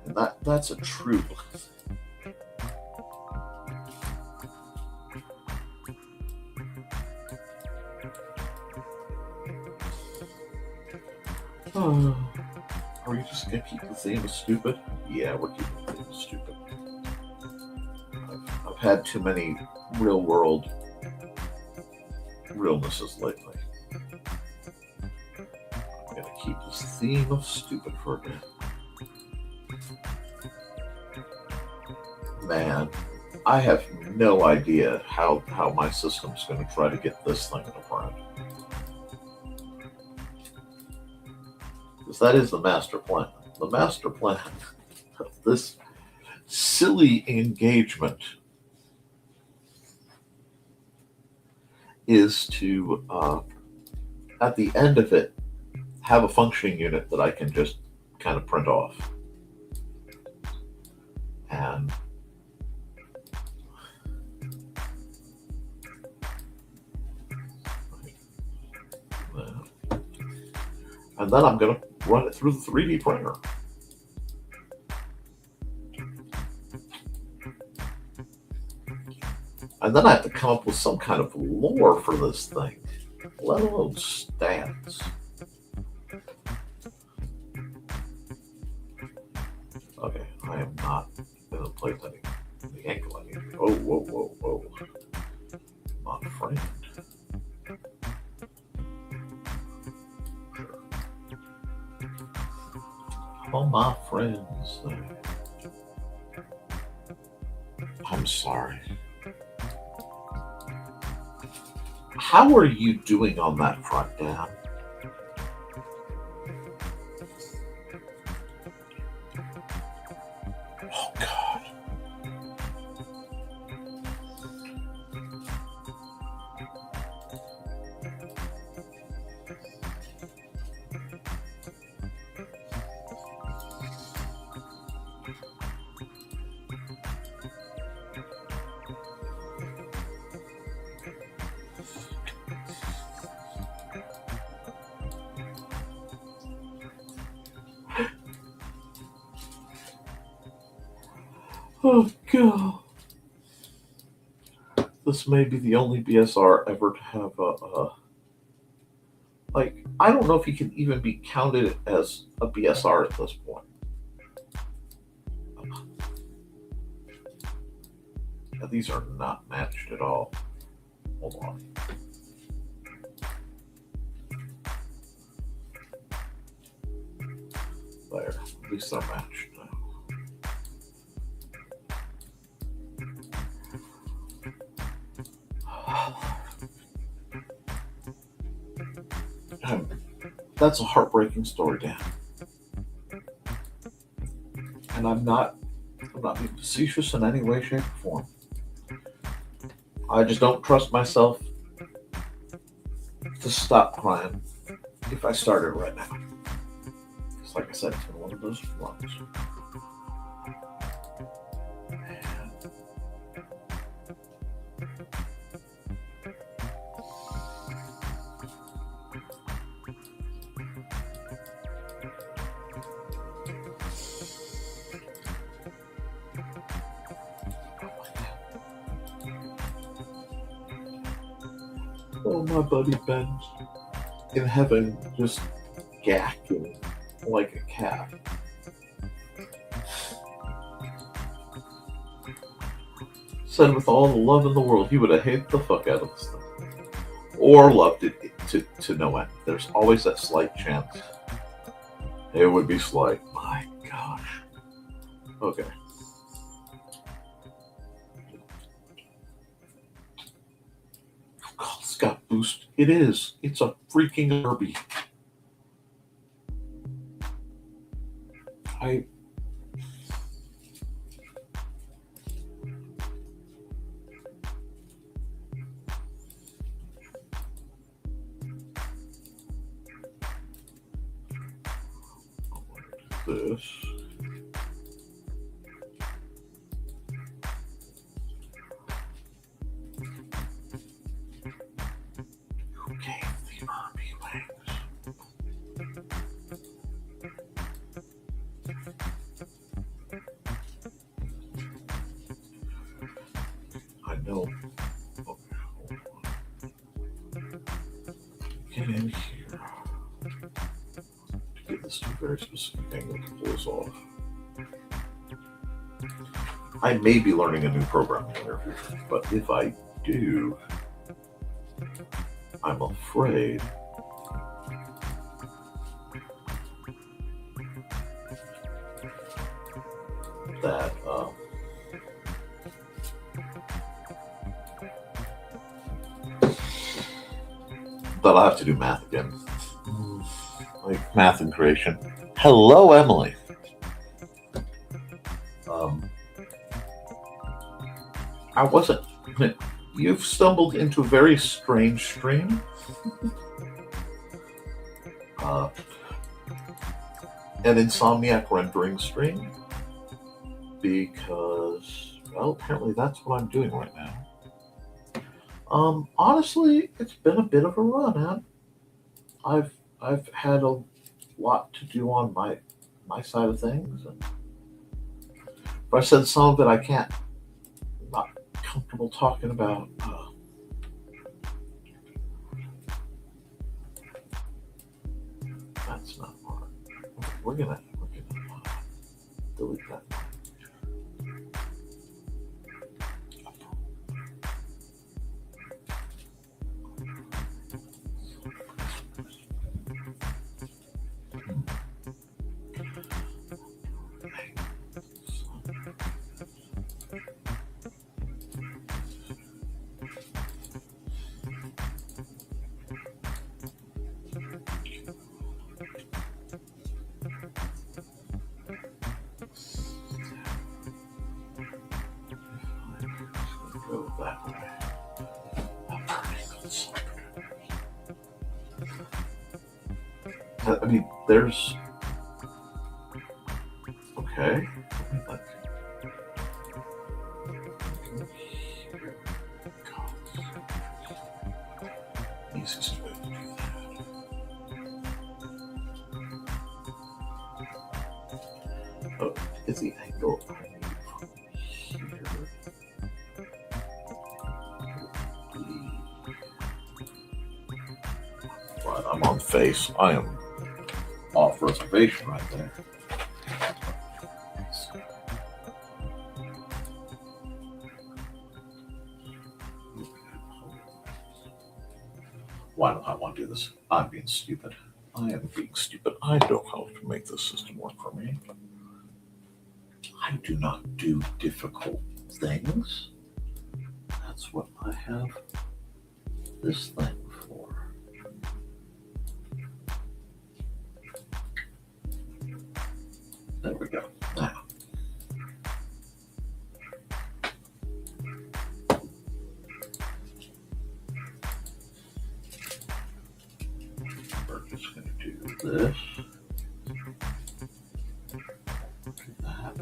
A: and that's a true. Oh. Are you just gonna keep the theme of stupid? Yeah, we're keeping the theme of stupid. I've had too many real world realnesses lately. I'm gonna keep this theme of stupid for a bit. Man, I have no idea how my system's gonna try to get this thing to print. Because that is the master plan. The master plan of this silly engagement is to, at the end of it, have a functioning unit that I can just kind of print off. And then I'm going to run it through the 3D printer. And then I have to come up with some kind of lore for this thing, let alone stats. Okay, I am not going to play the ankle I need. Oh, whoa. My friend. All my friends there. I'm sorry. How are you doing on that front, Dan? Oh, God. Oh, God. This may be the only BSR ever to have like, I don't know if he can even be counted as a BSR at this point. Yeah, these are not matched at all. Hold on. There, at least they're matched now. That's a heartbreaking story, Dan. And I'm not being facetious in any way, shape, or form. I just don't trust myself to stop crying if I started right now. Because like I said, it's been one of those runs. Oh, my buddy Ben's in heaven just gacking like a cat. Said with all the love in the world, he would have hated the fuck out of this thing. Or loved it to no end. There's always that slight chance. It would be slight. My gosh. Okay. It's got boost. It is. It's a freaking Herbie. this. Who gave the army wings? I know. Okay, hold on. Get in here. To get this to a very specific angle to pull this off. I may be learning a new program in the near future, but if I do, I'm afraid that I'll have to do math again. Like math and creation. Hello, Emily. I wasn't. You've stumbled into a very strange stream. An Insomniac rendering stream. Because, well, apparently that's what I'm doing right now. Honestly, it's been a bit of a run, man. I've had a lot to do on my side of things, and if I said some of it I can't, I'm not comfortable talking about. That's not hard. We're gonna delete that. Go that way. I mean, there's okay. Easiest way to do that. Oh, is the angle I need from here? Right, I'm on face. I am off reservation right there. Why don't I want to do this? I'm being stupid. I am being stupid. I know how to make this system work for me. I do not do difficult things. That's what I have this thing for. There we go. Now. We're just going to do this. Do that.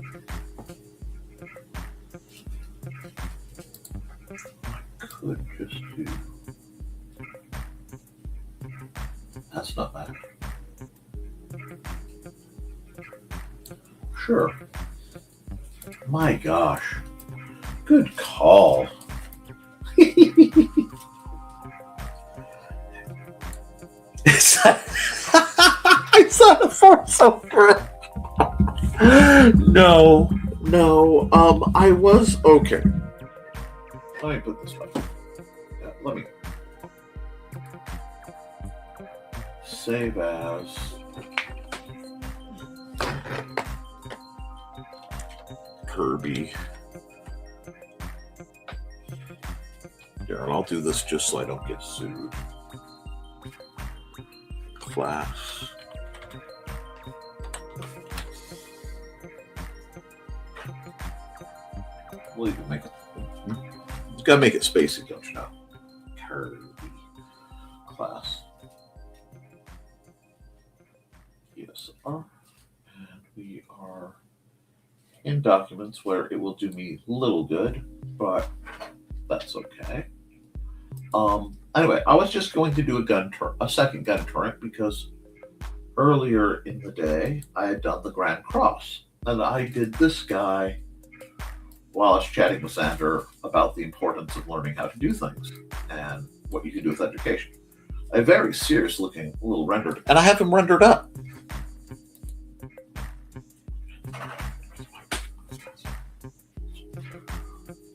A: I could just do. That's not bad. Sure. My gosh. Good call. Is that a force over? No. I was okay. Let me put this back. Yeah, let me save as Kirby. Here, and I'll do this just so I don't get sued. Class. We'll even make it. You gotta make it spacey, don't you know? Kirby. Class. Yes, and we documents where it will do me little good, but that's okay. Anyway, I was just going to do a second gun turret because earlier in the day I had done the Grand Cross, and I did this guy while I was chatting with Sandra about the importance of learning how to do things and what you can do with education. A very serious looking little rendered, and I have him rendered up.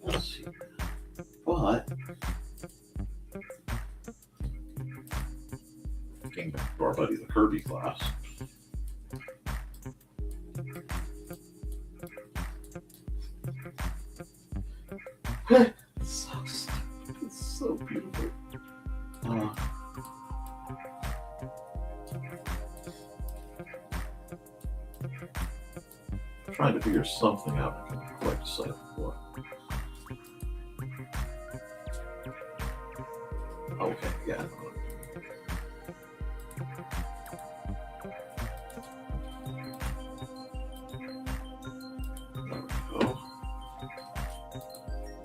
A: Let's see. But getting back to our buddy the Kirby class. It's so beautiful. Trying to figure something out. I can't quite decide what. Okay, yeah. There we go.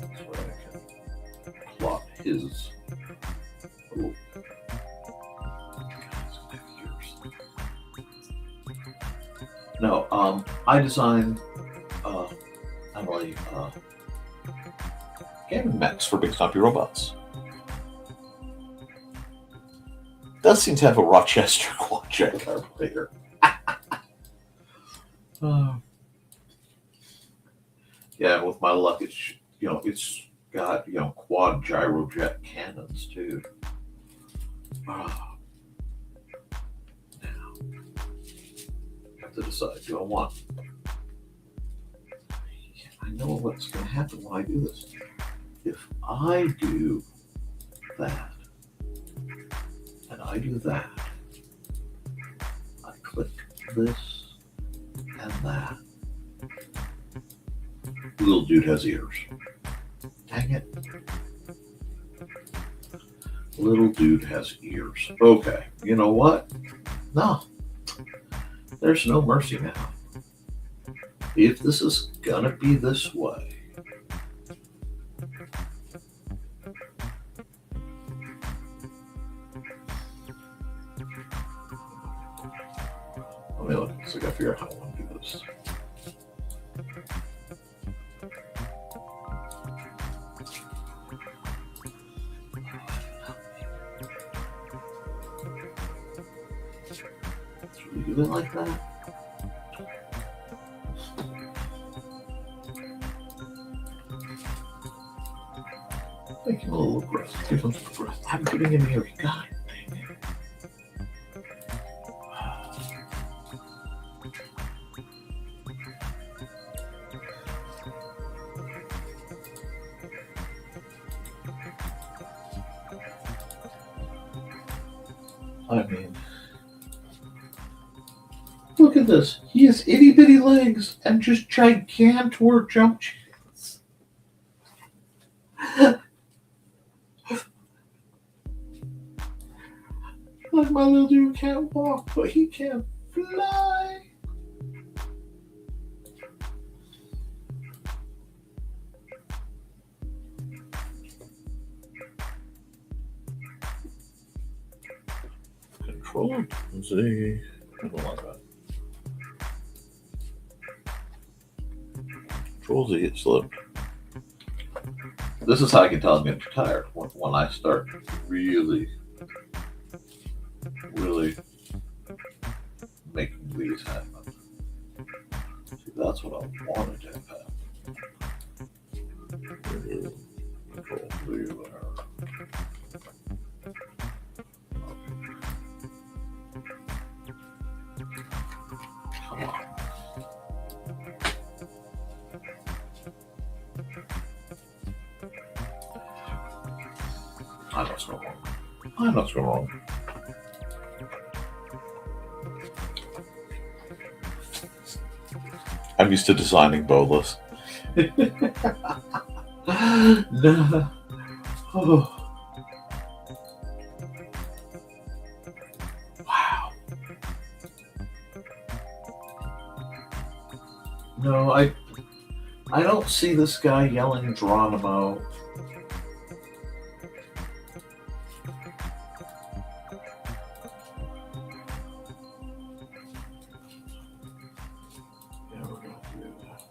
A: That's where I can plot his. Oh. No, I designed Emily gaming mechs for Big Stumpy Robots. Does seem to have a Rochester quad-jet carburetor. Yeah, with my luck, it's got quad gyrojet cannons too. Now, I have to decide: do I want? I know what's going to happen when I do this. If I do that, and I do that, I click this and that. Little dude has ears. Dang it. Little dude has ears. Okay, you know what? No. There's no mercy now. If this is gonna be this way, let me look. So I gotta figure out how I want to do this. Should we do it like that? Make him a little aggressive. Give him some aggressive. I'm putting him here. God dang it. I mean, look at this. He has itty bitty legs and just gigantor jump chance. Like my little dude can't walk, but he can fly. Control Z. I don't like that. Control Z, it's slipped. This is how I can tell I'm getting tired when I start really making these happen. See, that's what I wanted to have happen. Control Z there. Come on. I know what's going wrong. I know what's going wrong. I'm used to designing bowless. No. Oh. Wow. No, I don't see this guy yelling Geronimo. Yeah, we're going to do that.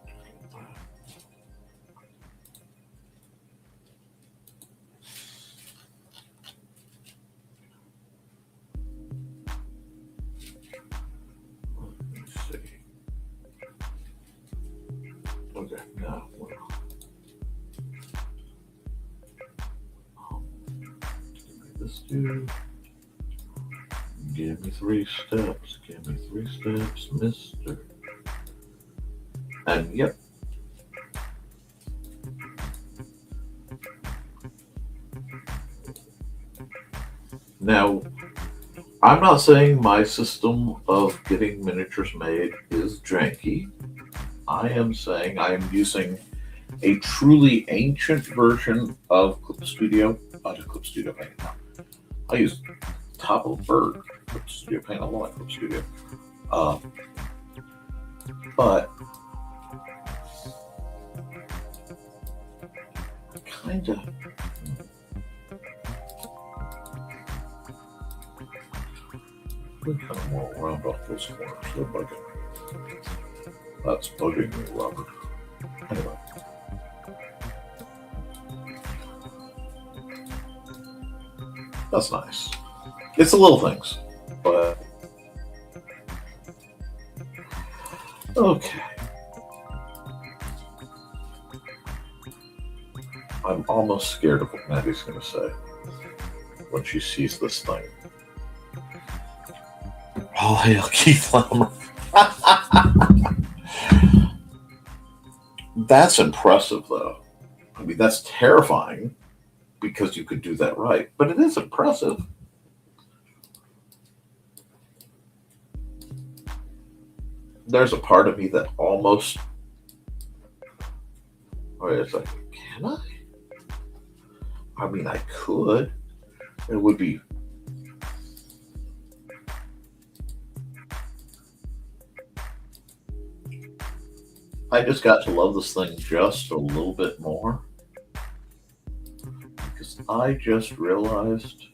A: Let's see. Okay, now we're this dude. Give me 3 steps. Give me 3 steps, mister. And yep. Now, I'm not saying my system of getting miniatures made is janky. I am saying I am using a truly ancient version of Clip Studio. Clip Studio Paint. No. I use Top of Bird Clip Studio Paint. I like Clip Studio. But kind of. We kind of want to round off those corners. They're bugging. That's bugging me, Robert. Anyway. That's nice. It's the little things, but okay. I'm almost scared of what Maddie's going to say when she sees this thing. All hail Keith Lammer. That's impressive, though. I mean, that's terrifying because you could do that right, but it is impressive. There's a part of me that almost. Wait a second. Can I? I mean, I could. It would be. I just got to love this thing just a little bit more. Because I just realized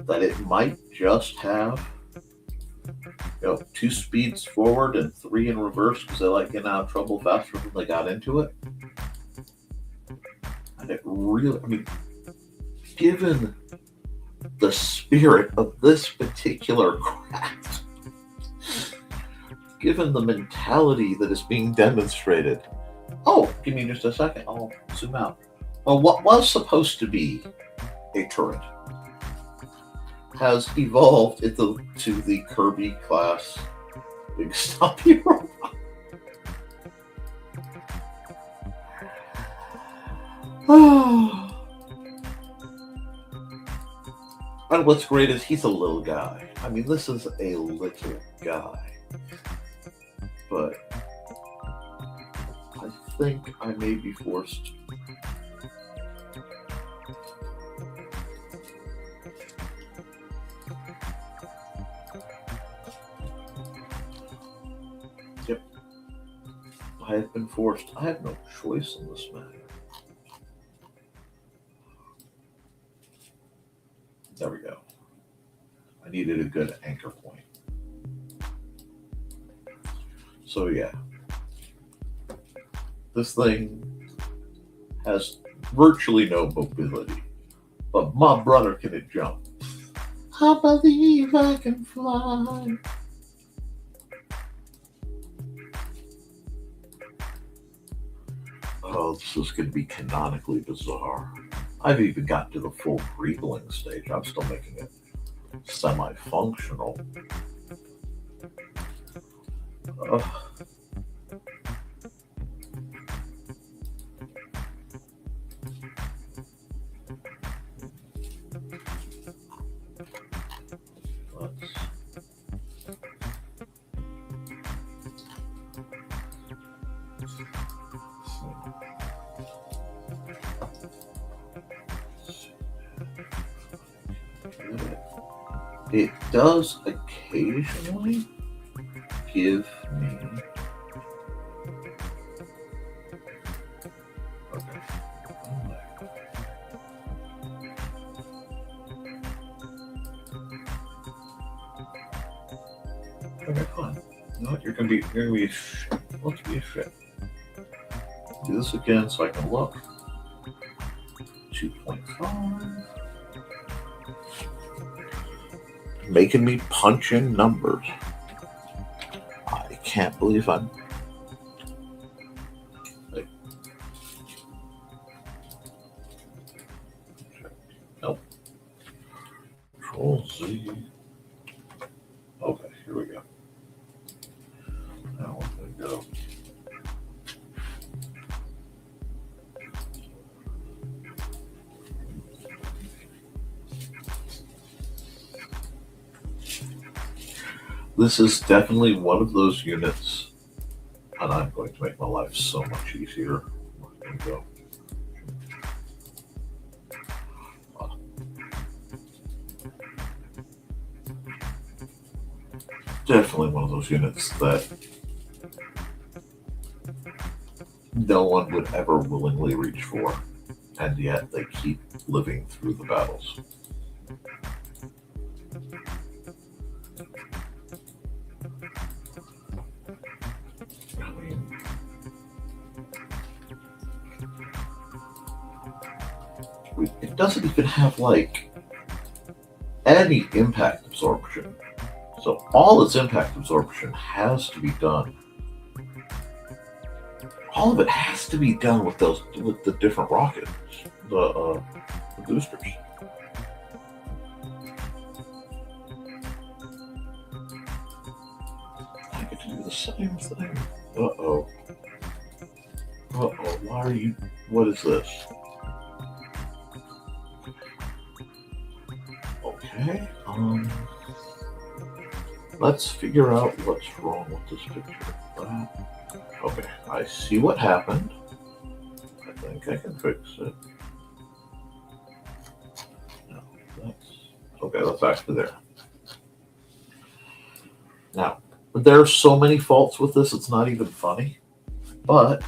A: that it might just have 2 speeds forward and 3 in reverse because they like getting out of trouble faster than they got into it. And it really, I mean, given the spirit of this particular craft, given the mentality that is being demonstrated. Oh, give me just a second. I'll zoom out. Well, what was supposed to be a turret has evolved into the Kirby class Big Stompy Robot. And what's great is he's a little guy. I mean, this is a little guy. But I think I may be forced. Yep. I have been forced. I have no choice in this matter. There we go. I needed a good anchor point. So yeah, this thing has virtually no mobility, but my brother can it jump. I believe I can fly. Oh, this is going to be canonically bizarre. I've even gotten to the full greebling stage. I'm still making it semi-functional. It does occasionally give me Okay, fine. You know what? You're gonna be a shit. Let's be a shit. Do this again so I can look. 2.5. Making me punch in numbers. I can't believe I'm. Like, nope. Control Z. Okay, here we go. Now we're gonna go. This is definitely one of those units, and I'm going to make my life so much easier. We're going to go. Definitely one of those units that no one would ever willingly reach for, and yet they keep living through the battles. I mean, it doesn't even have like any impact absorption. So all its impact absorption has to be done. All of it has to be done with the different rockets, the boosters. I get to do the same thing. Uh-oh. Uh-oh, why are you... What is this? Okay, let's figure out what's wrong with this picture. Okay, I see what happened. I think I can fix it. No, that's actually there. Now, there are so many faults with this, it's not even funny. But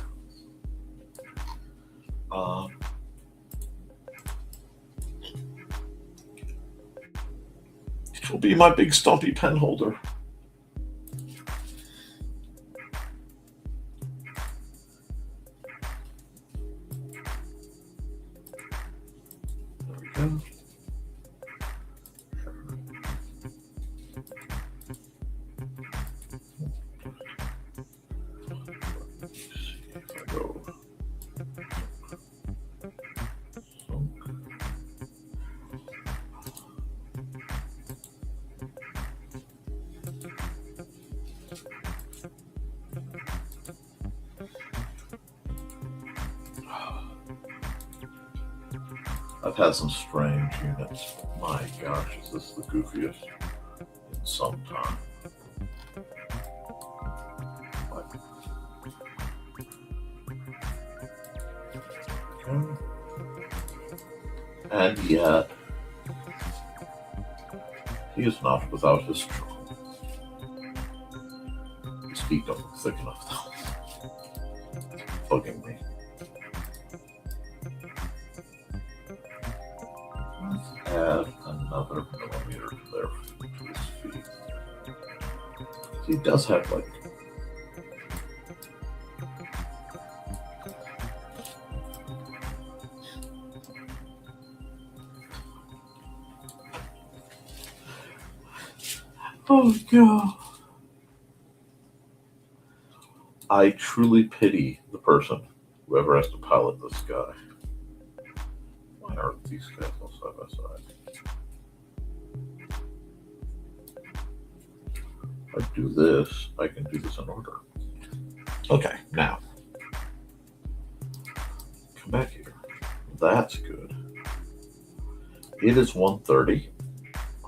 A: it will be my big stumpy pen holder. There we go. Let's see if I go. I've had some strange units. My gosh, is this the goofiest in some time? Okay. And yet, he is not without his trouble. His feet don't look thick enough, though. It's bugging me. Add another millimeter to his feet. He does have like oh god. I truly pity the person whoever has to pilot this guy. Why aren't these guys all side by side? If I do this, I can do this in order. Okay, now. Come back here. That's good. It is 1:30.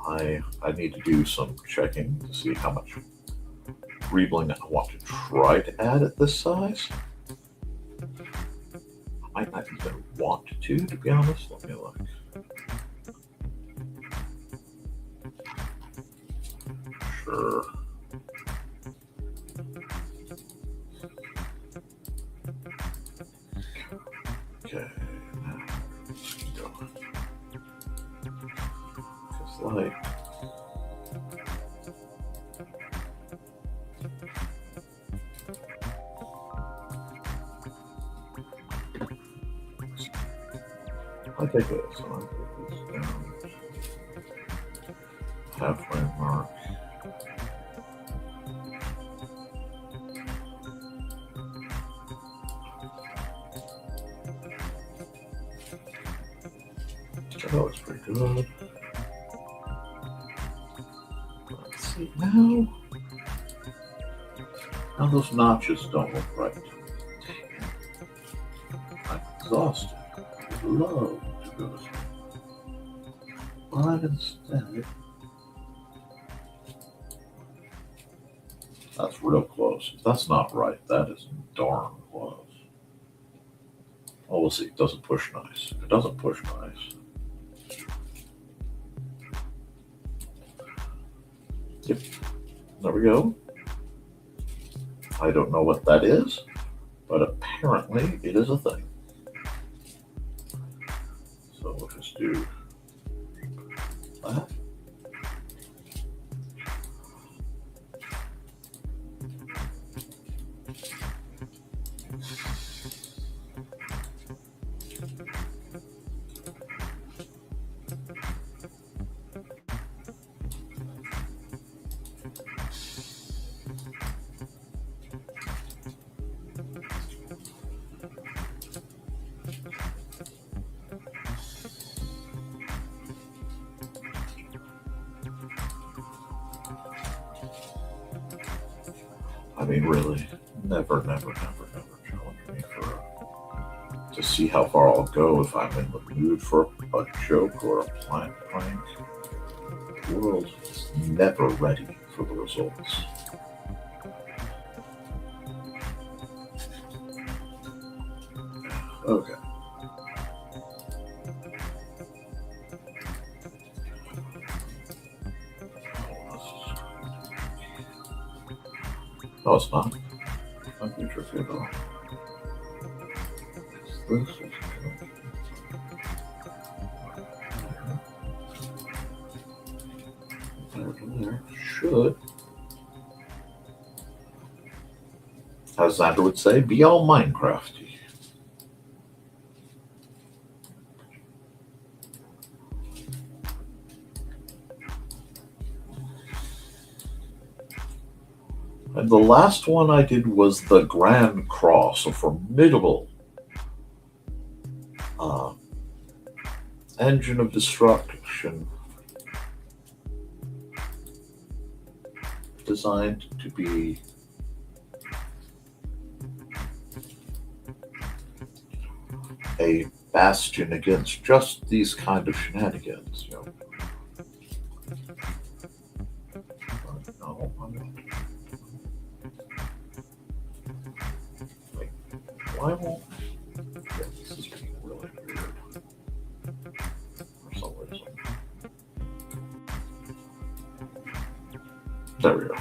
A: I need to do some checking to see how much greebling I want to try to add at this size. I might not even want to be honest. Let me look. Sure. Okay, now let's go. Just like I think it is. So I'll put this down. Halfway mark. That looks pretty good. Let's see now. Now those notches don't look right. I'm exhausted. I'd love to go to sleep. But instead, that's real close. That's not right. That is darn close. Oh, we'll see. It doesn't push nice. It doesn't push nice. Yep. There we go. I don't know what that is, but apparently it is a thing. So we'll just do that. I mean, really, never challenge me to see how far I'll go if I'm in the mood for a joke or a prank. The world is never ready for the results. Okay. No, it's not. I'm pretty sure it's all. This is there should, as Xander would say, be all Minecrafty. And the last one I did was the Grand Cross, a formidable engine of destruction designed to be a bastion against just these kind of shenanigans. You know. No, I'm not. Wait, why won't? Yeah, this is being really weird for some reason. There we go.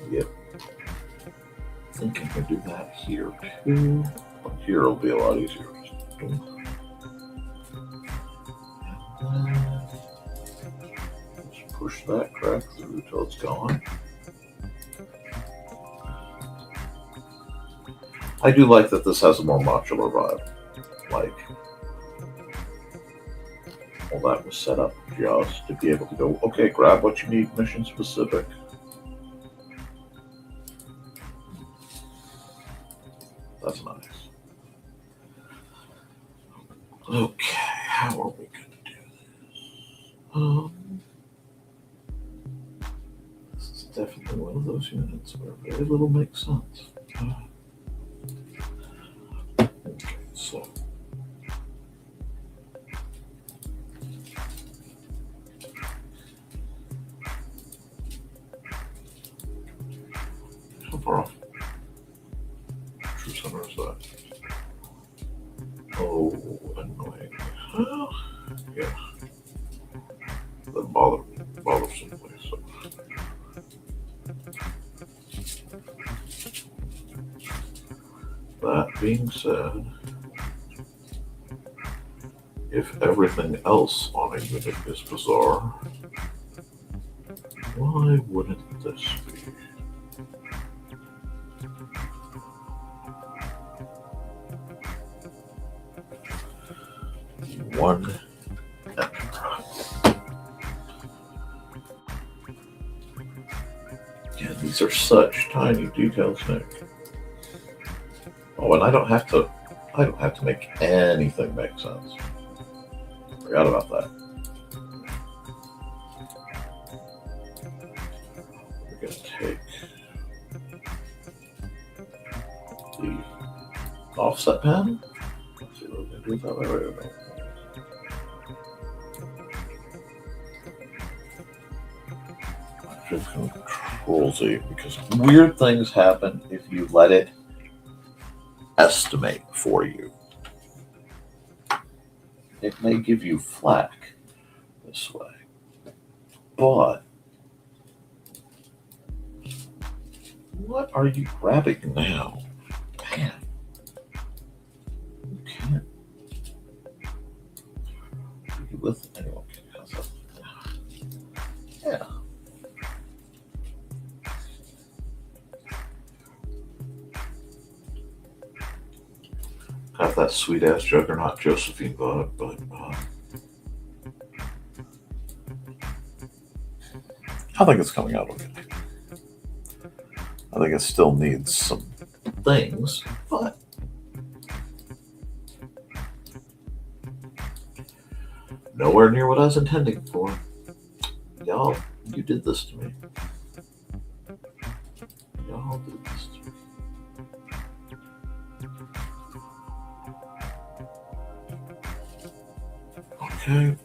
A: Yep. I think I can do that here too. But here it'll be a lot easier. Just push that crack through till it's gone. I do like that this has a more modular vibe. Like, well, that was set up just to be able to go, okay, grab what you need, mission specific. That's nice. Okay, how are we going to do this? This is definitely one of those units where very little makes sense. Okay, so. How far off? True center is that? Oh, annoying. Well, yeah. That bothersome place. So. That being said, If everything else on a unit is bizarre, why wouldn't this be? One yeah, these are such tiny details, Nick. Oh, and I don't have to make anything make sense. Forgot about that. We're going to take the offset pen. Let's see what we can do with that. Wait. Control Z, because weird things happen if you let it estimate for you. It may give you flack this way, but what are you grabbing now? Man, you can't. Are you with anyone? Yeah. Have that sweet ass juggernaut Josephine vibe, but I think it's coming out okay. I think it still needs some things, but nowhere near what I was intending for. Y'all, you did this to me. Y'all did this to me. Okay.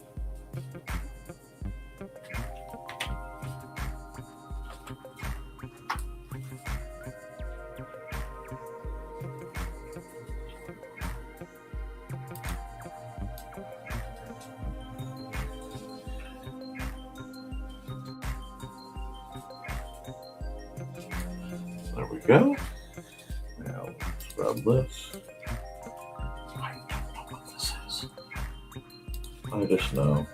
A: There we go. Now let's grab this. I don't know what this is. I just know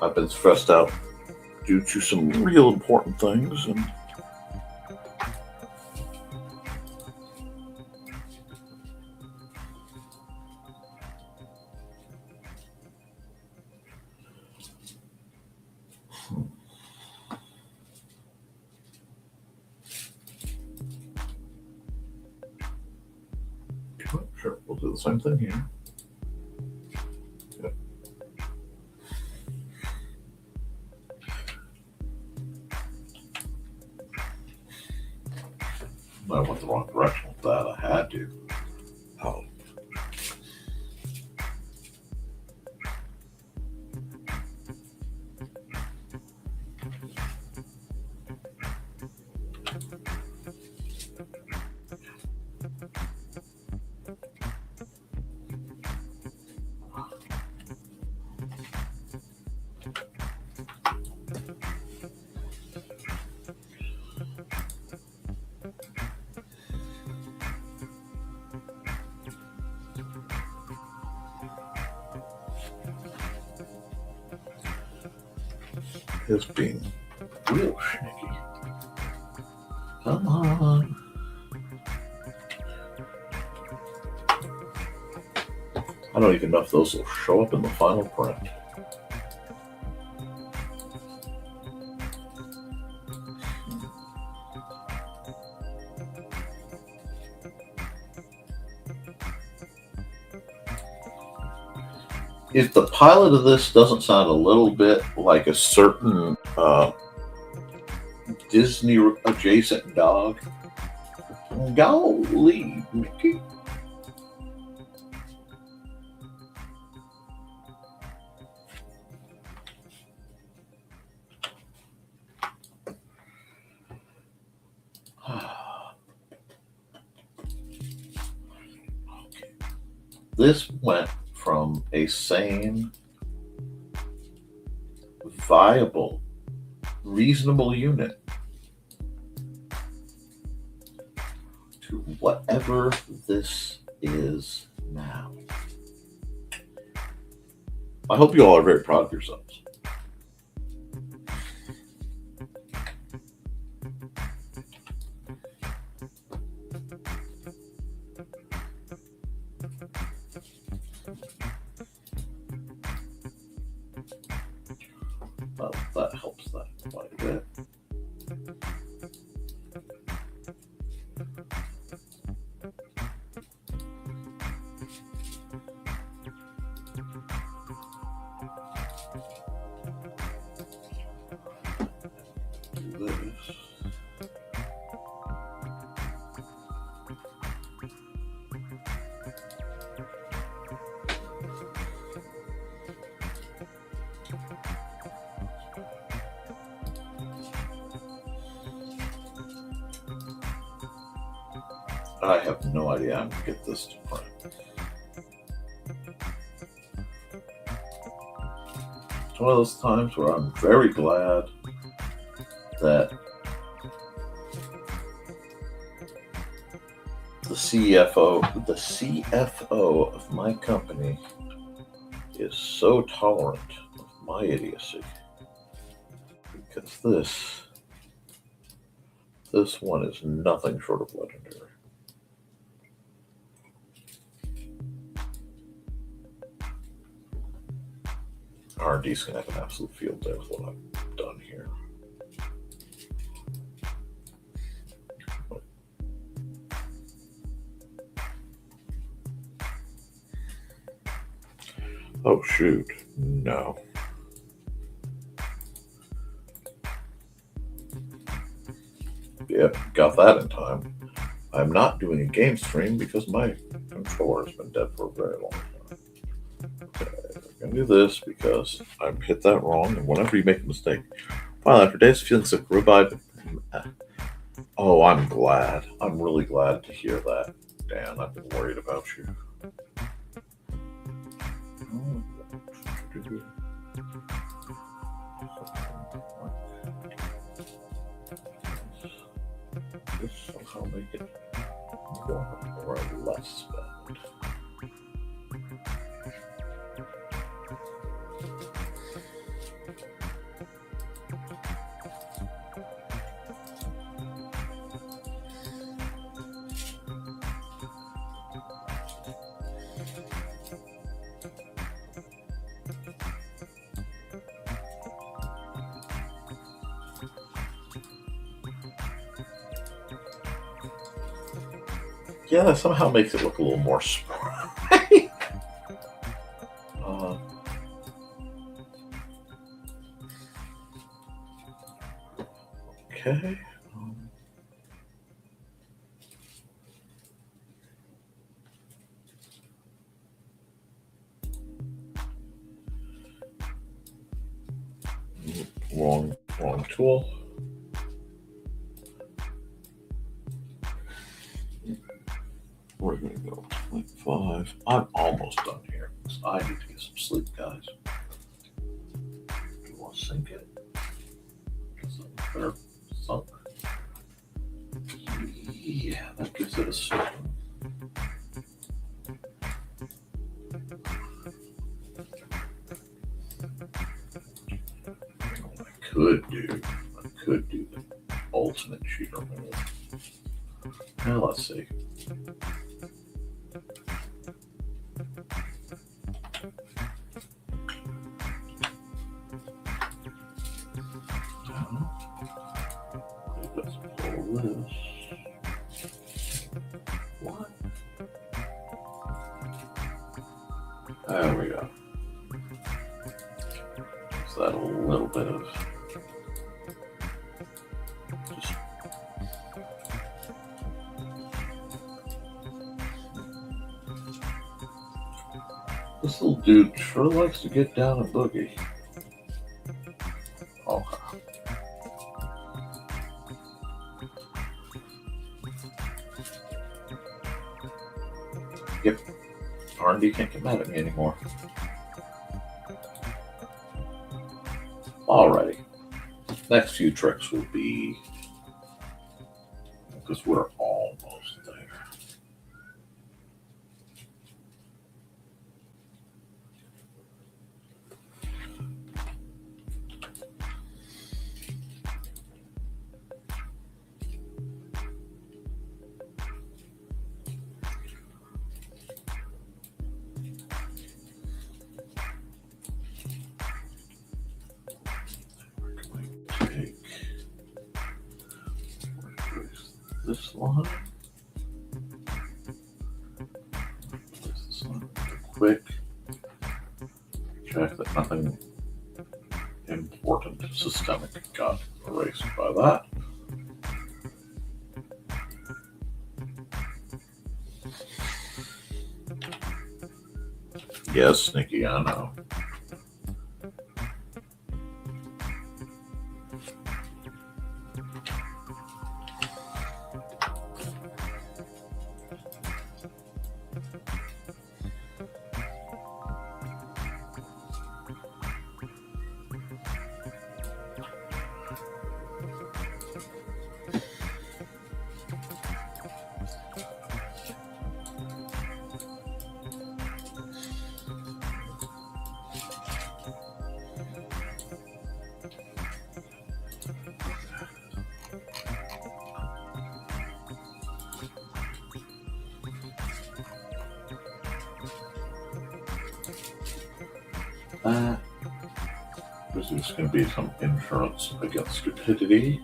A: I've been stressed out due to some real important things, and sure, we'll do the same thing here. Yep. I went the wrong direction with that. I had to. Oh. It's being real shaky. Come on. I don't even know if those will show up in the final print. If the pilot of this doesn't sound a little bit like a certain Disney adjacent dog, golly, Mickey. Okay. This went from a sane, viable, reasonable unit to whatever this is now. I hope you all are very proud of yourselves. Well, that helps that quite a bit. Do this. I have no idea how to get this to print. It's one of those times where I'm very glad that the CFO of my company is so tolerant of my idiocy, because this one is nothing short of legendary. R&D's gonna have an absolute field day with what I've done here. Oh shoot, no. Yep, got that in time. I'm not doing a game stream because my controller has been dead for a very long time. Okay, I'm gonna do this because I hit that wrong, and whenever you make a mistake, finally after days of feeling sick, revived. Oh, I'm glad. I'm really glad to hear that, Dan. I've been worried about you. This somehow make it more or less spelled. Yeah, that somehow makes it look a little more spry. Okay. Wrong tool. We're gonna go 0.5. I'm almost done here. I need to get some sleep, guys. Do you want to sink it? Better sunk. Yeah, that gives it a certain. I could do the ultimate cheater move. Now let's see. Let's pull this. What? There we go. Is that a little bit of just this little dude sure likes to get down and boogie. Okay. Yep. R&D can't get mad at me anymore. Alrighty. Next few tricks will be, because we're almost there. line. Place this line real quick. Check that nothing important systemic got erased by that. Yes, sneaky, I know. There's going to be some insurance against stupidity.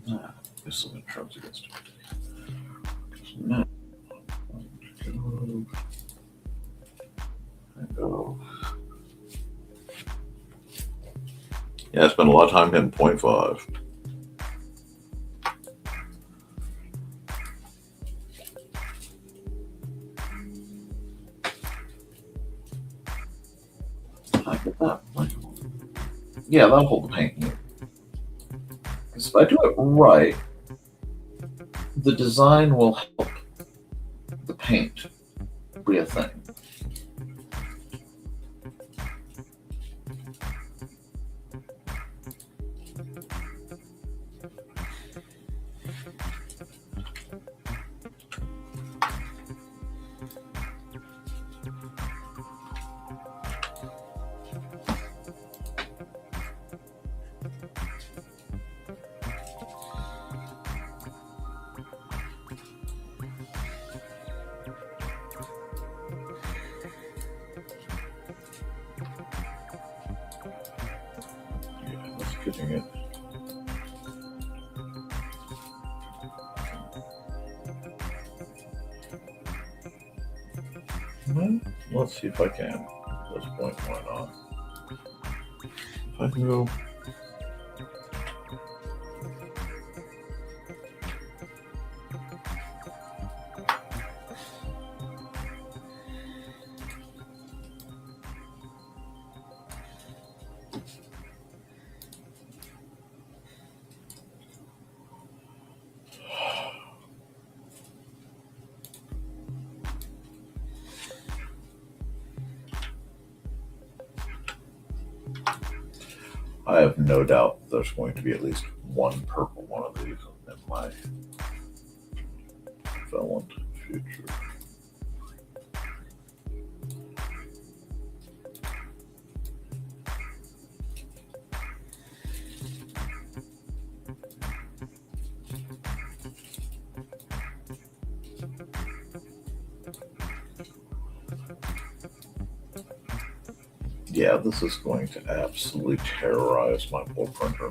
A: That is some insurance against stupidity. Now, go. Yeah, I spent a lot of time hitting 0.5. I get that. Yeah, that'll hold the paint here. Because if I do it right, the design will help the paint be a thing. Getting it. Well, let's see if I can. At this point, why not? If I can go. I have no doubt there's going to be at least one purple one of these in my prevalent future. Yeah, this is going to absolutely terrorize my bowl printer.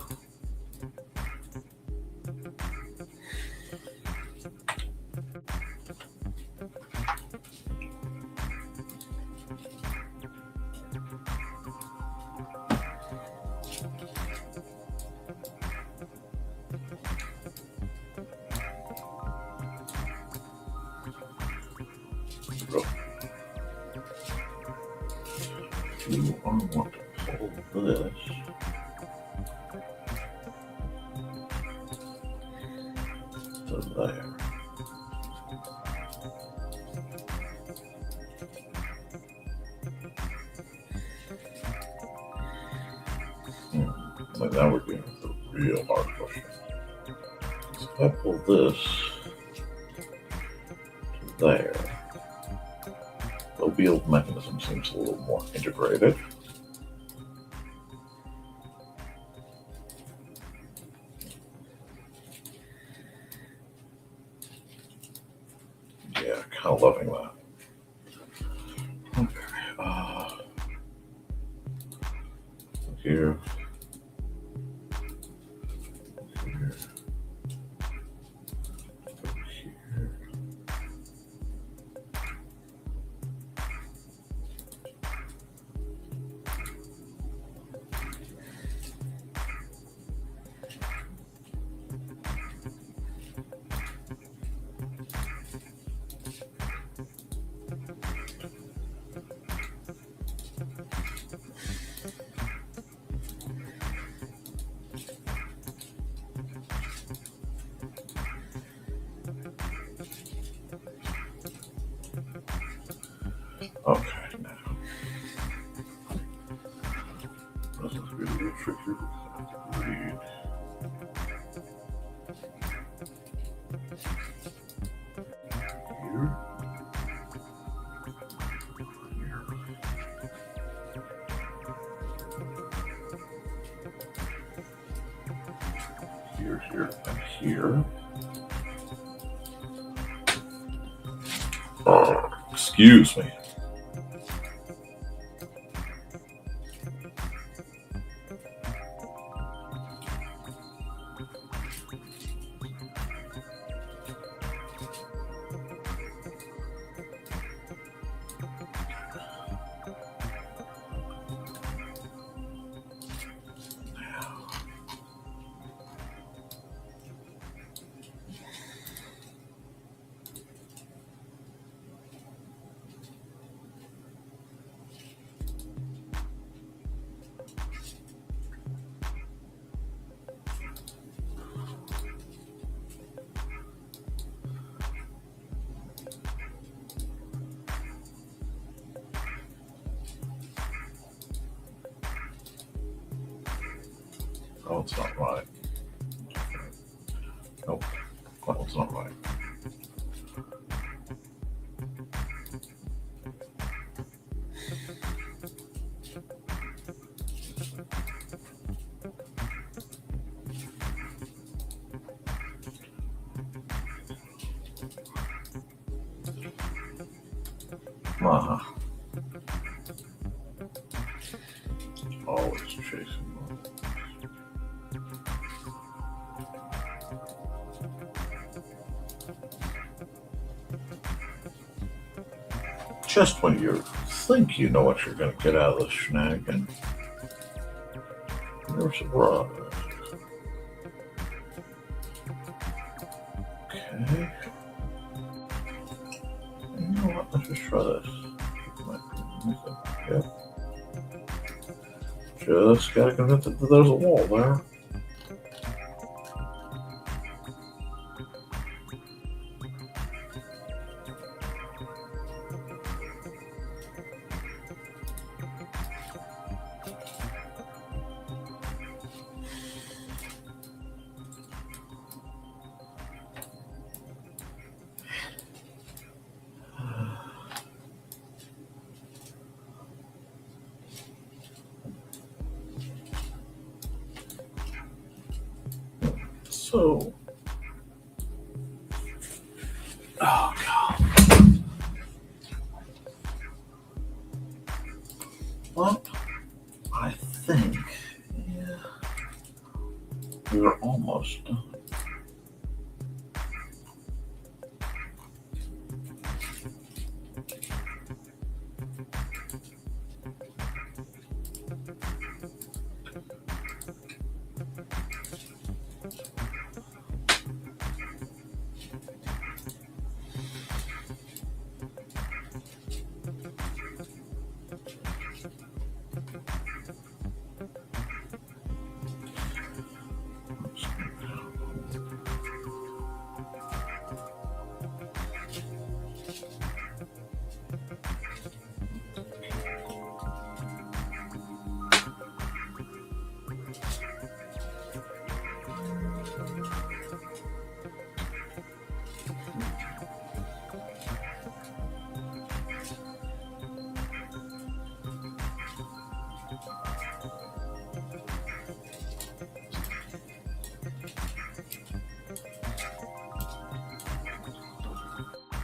A: You want to pull this to there. Like that would be the real hard question. So if I pull this to there, the wheeled mechanism seems a little more integrated. Yeah, kind of loving that. Okay. Here. Okay, now this is really a little tricky because I have to read. Here. Here, and here. Excuse me. Oh, it's not right. Nope. Oh, it's not right. Always chasing them. Just when you think you know what you're going to get out of the snag, and you're surprised. Okay. You know what? Let's just try this. Yep. Just gotta convince it that there's a wall there. So, oh God. Well, I think, yeah, we're almost done.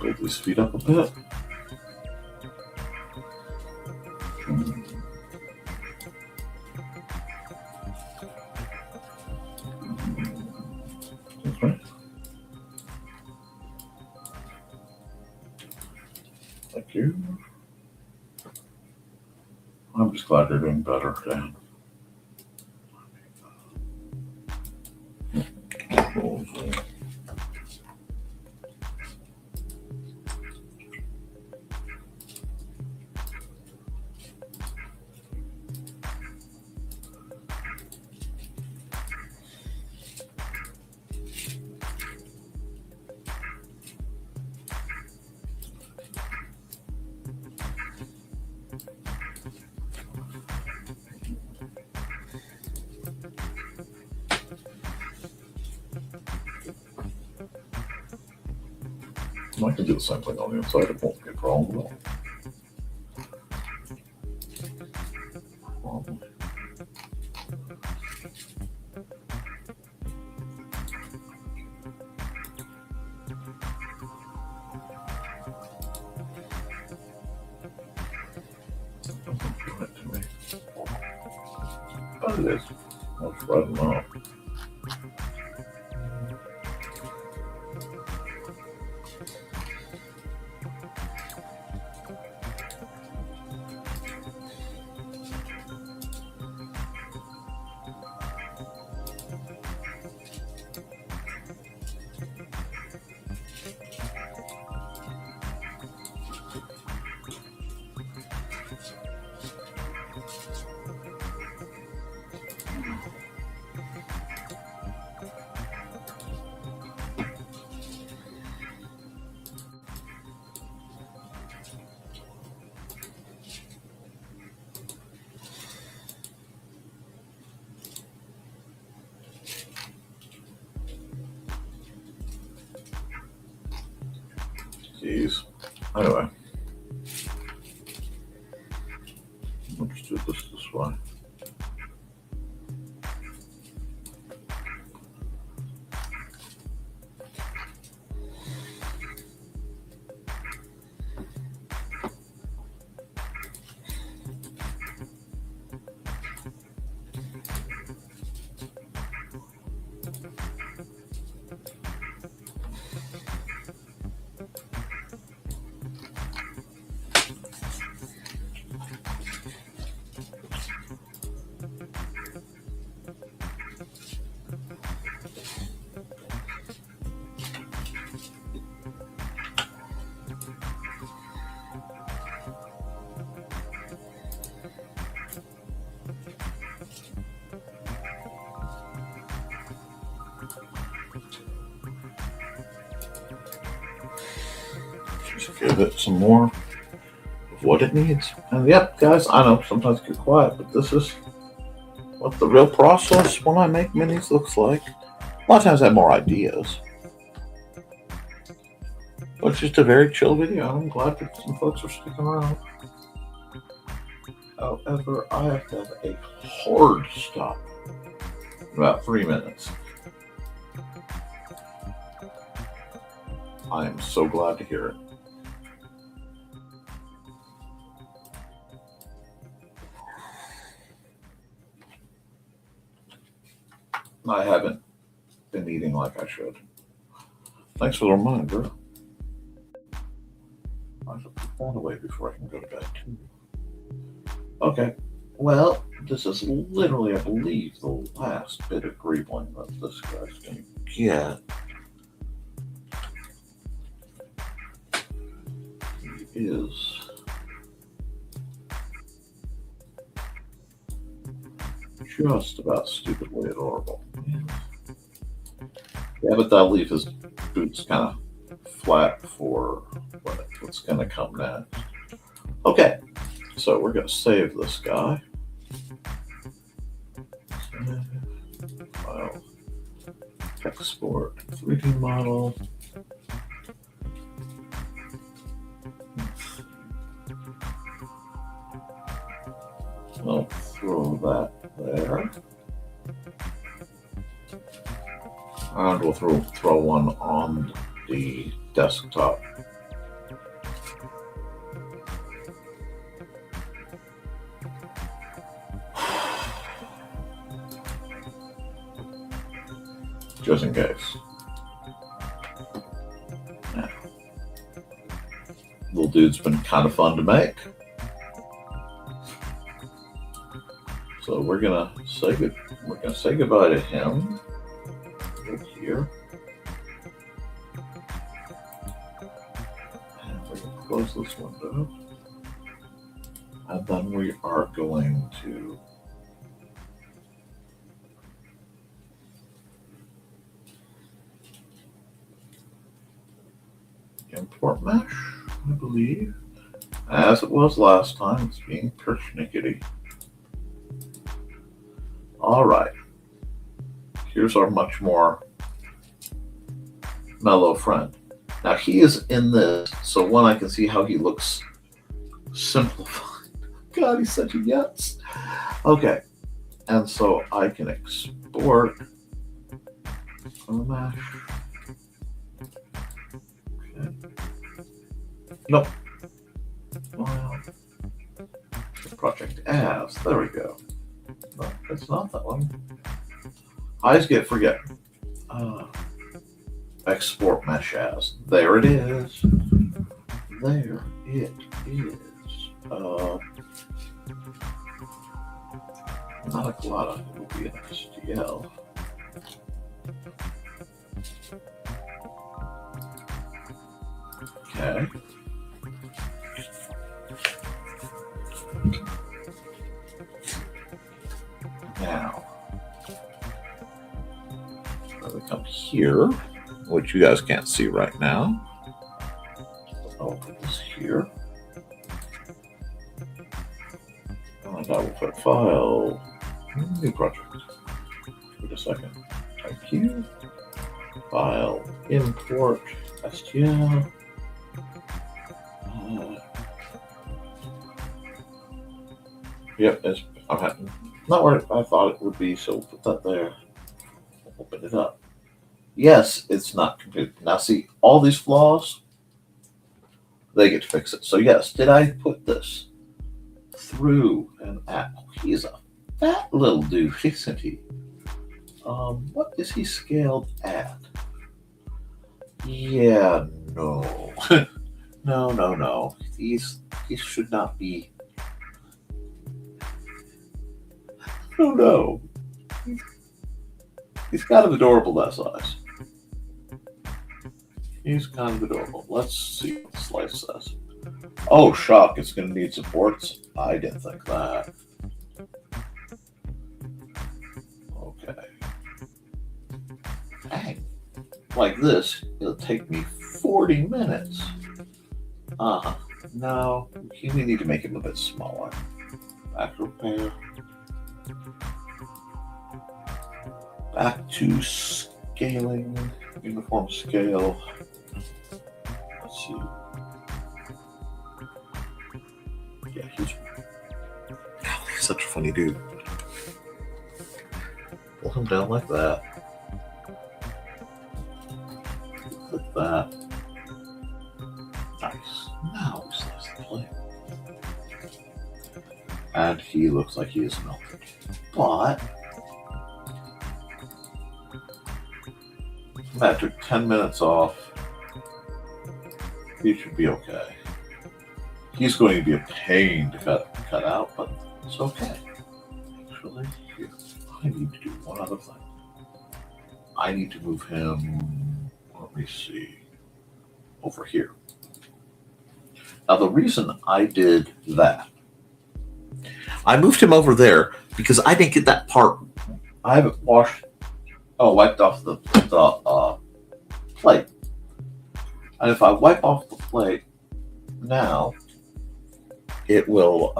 A: Build these feet up a bit. just glad you're doing better, Dan. I can do the same thing on the inside. It won't be a problem at all. But it is. That's right enough. Jeez. Anyway. We'll just do this way. Just give it some more of what it needs. And yep, guys, I know sometimes it gets quiet, but this is what the real process when I make minis looks like. A lot of times I have more ideas. But it's just a very chill video. I'm glad that some folks are sticking around. However, I have to have a hard stop in about 3 minutes. I am so glad to hear it. I haven't been eating like I should. Thanks for the reminder. I should put that away before I can go to bed too. Okay, well, this is literally, I believe, the last bit of greebling that this guy's going to get. He is just about stupidly adorable. Yeah, but that'll leave his boots kind of flat for what's going to come next. Okay, so we're going to save this guy. File, export 3D model. I'll throw that there. And we'll throw one on the desktop. Just in case. Yeah. Little dude's been kind of fun to make. So we're gonna say goodbye to him right here. And we're gonna close this window. And then we are going to import mesh, I believe. As it was last time, it's being persnickety. Alright. Here's our much more mellow friend. Now he is in this, so one, I can see how he looks simplified. God, he's such a yutz. Okay. And so I can export a mesh. Okay. Nope. Well, project as. There we go. No, it's not that one. I always forget. Export mesh as. There it is. There it is. Not a glada. It will be an STL. Okay. Now, we come here, which you guys can't see right now. Open this here. And I will put file, new project. Wait a second. IQ, file, import, STL. Yep, I'm not where I thought it would be, so we'll put that there. Open it up. Yes, it's not complete. Now see, all these flaws, they get to fix it. So yes, did I put this through an app? Oh, he's a fat little dude, isn't he? What is he scaled at? Yeah, no. No. He should not be. Oh no. He's kind of adorable that size. He's kind of adorable. Let's see what the slice says. Oh, shock, it's going to need supports? I didn't think that. Okay. Dang. Like this, it'll take me 40 minutes. No, we need to make him a bit smaller. Back repair. Back to scaling, uniform scale. Let's see. Yeah, he's such a funny dude. Pull him down like that. Click that. Nice. Now we slice the plate. And he looks like he is melted. But that took 10 minutes off. He should be okay. He's going to be a pain to cut out, but it's okay. Actually, here, I need to do one other thing. I need to move him, let me see, over here. Now, the reason I did that, I moved him over there because I didn't get that part. I haven't wiped off the plate. And if I wipe off the plate now, it will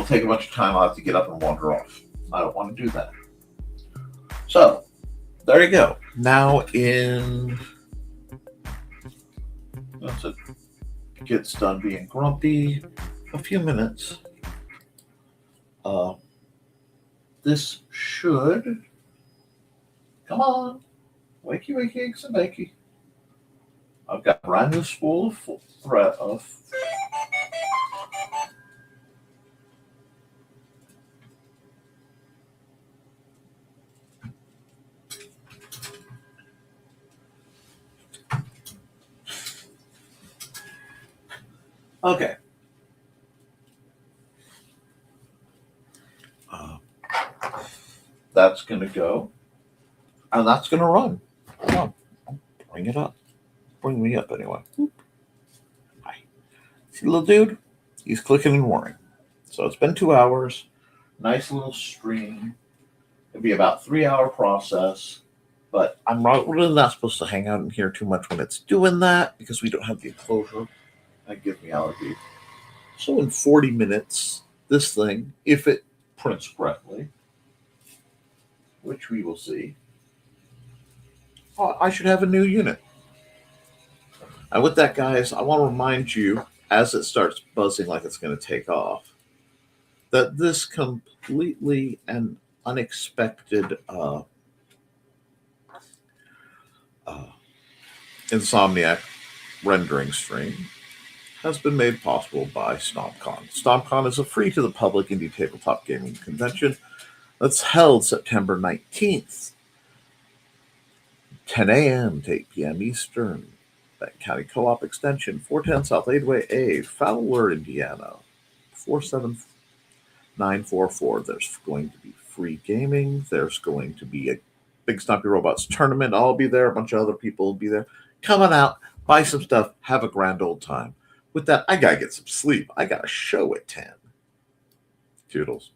A: take a bunch of time. I'll have to get up and wander off. I don't want to do that. So, there you go. Now once it gets done being grumpy, a few minutes, this should, come on, wakey, eggs and bakey. I've got a brand new spool of okay. that's going to go, and that's going to run. Come on, bring it up. Bring me up anyway. Hi. See, little dude? He's clicking and whirring. So it's been 2 hours. Nice little stream. It'll be about 3 hour process. But I'm really not supposed to hang out in here too much when it's doing that because we don't have the enclosure. That gives me allergies. So in 40 minutes, this thing, if it prints correctly, which we will see, I should have a new unit. And with that, guys, I want to remind you, as it starts buzzing like it's going to take off, that this completely and unexpected Insomniac rendering stream has been made possible by StompCon. StompCon is a free to the public indie tabletop gaming convention that's held September 19th, 10 a.m. to 8 p.m. Eastern. That County Co-op Extension, 410 South Adway A, Fowler, Indiana, 47944. There's going to be free gaming. There's going to be a Big Stompy Robots tournament. I'll be there. A bunch of other people will be there. Come on out, buy some stuff, have a grand old time. With that, I gotta get some sleep. I got a show at 10. Toodles.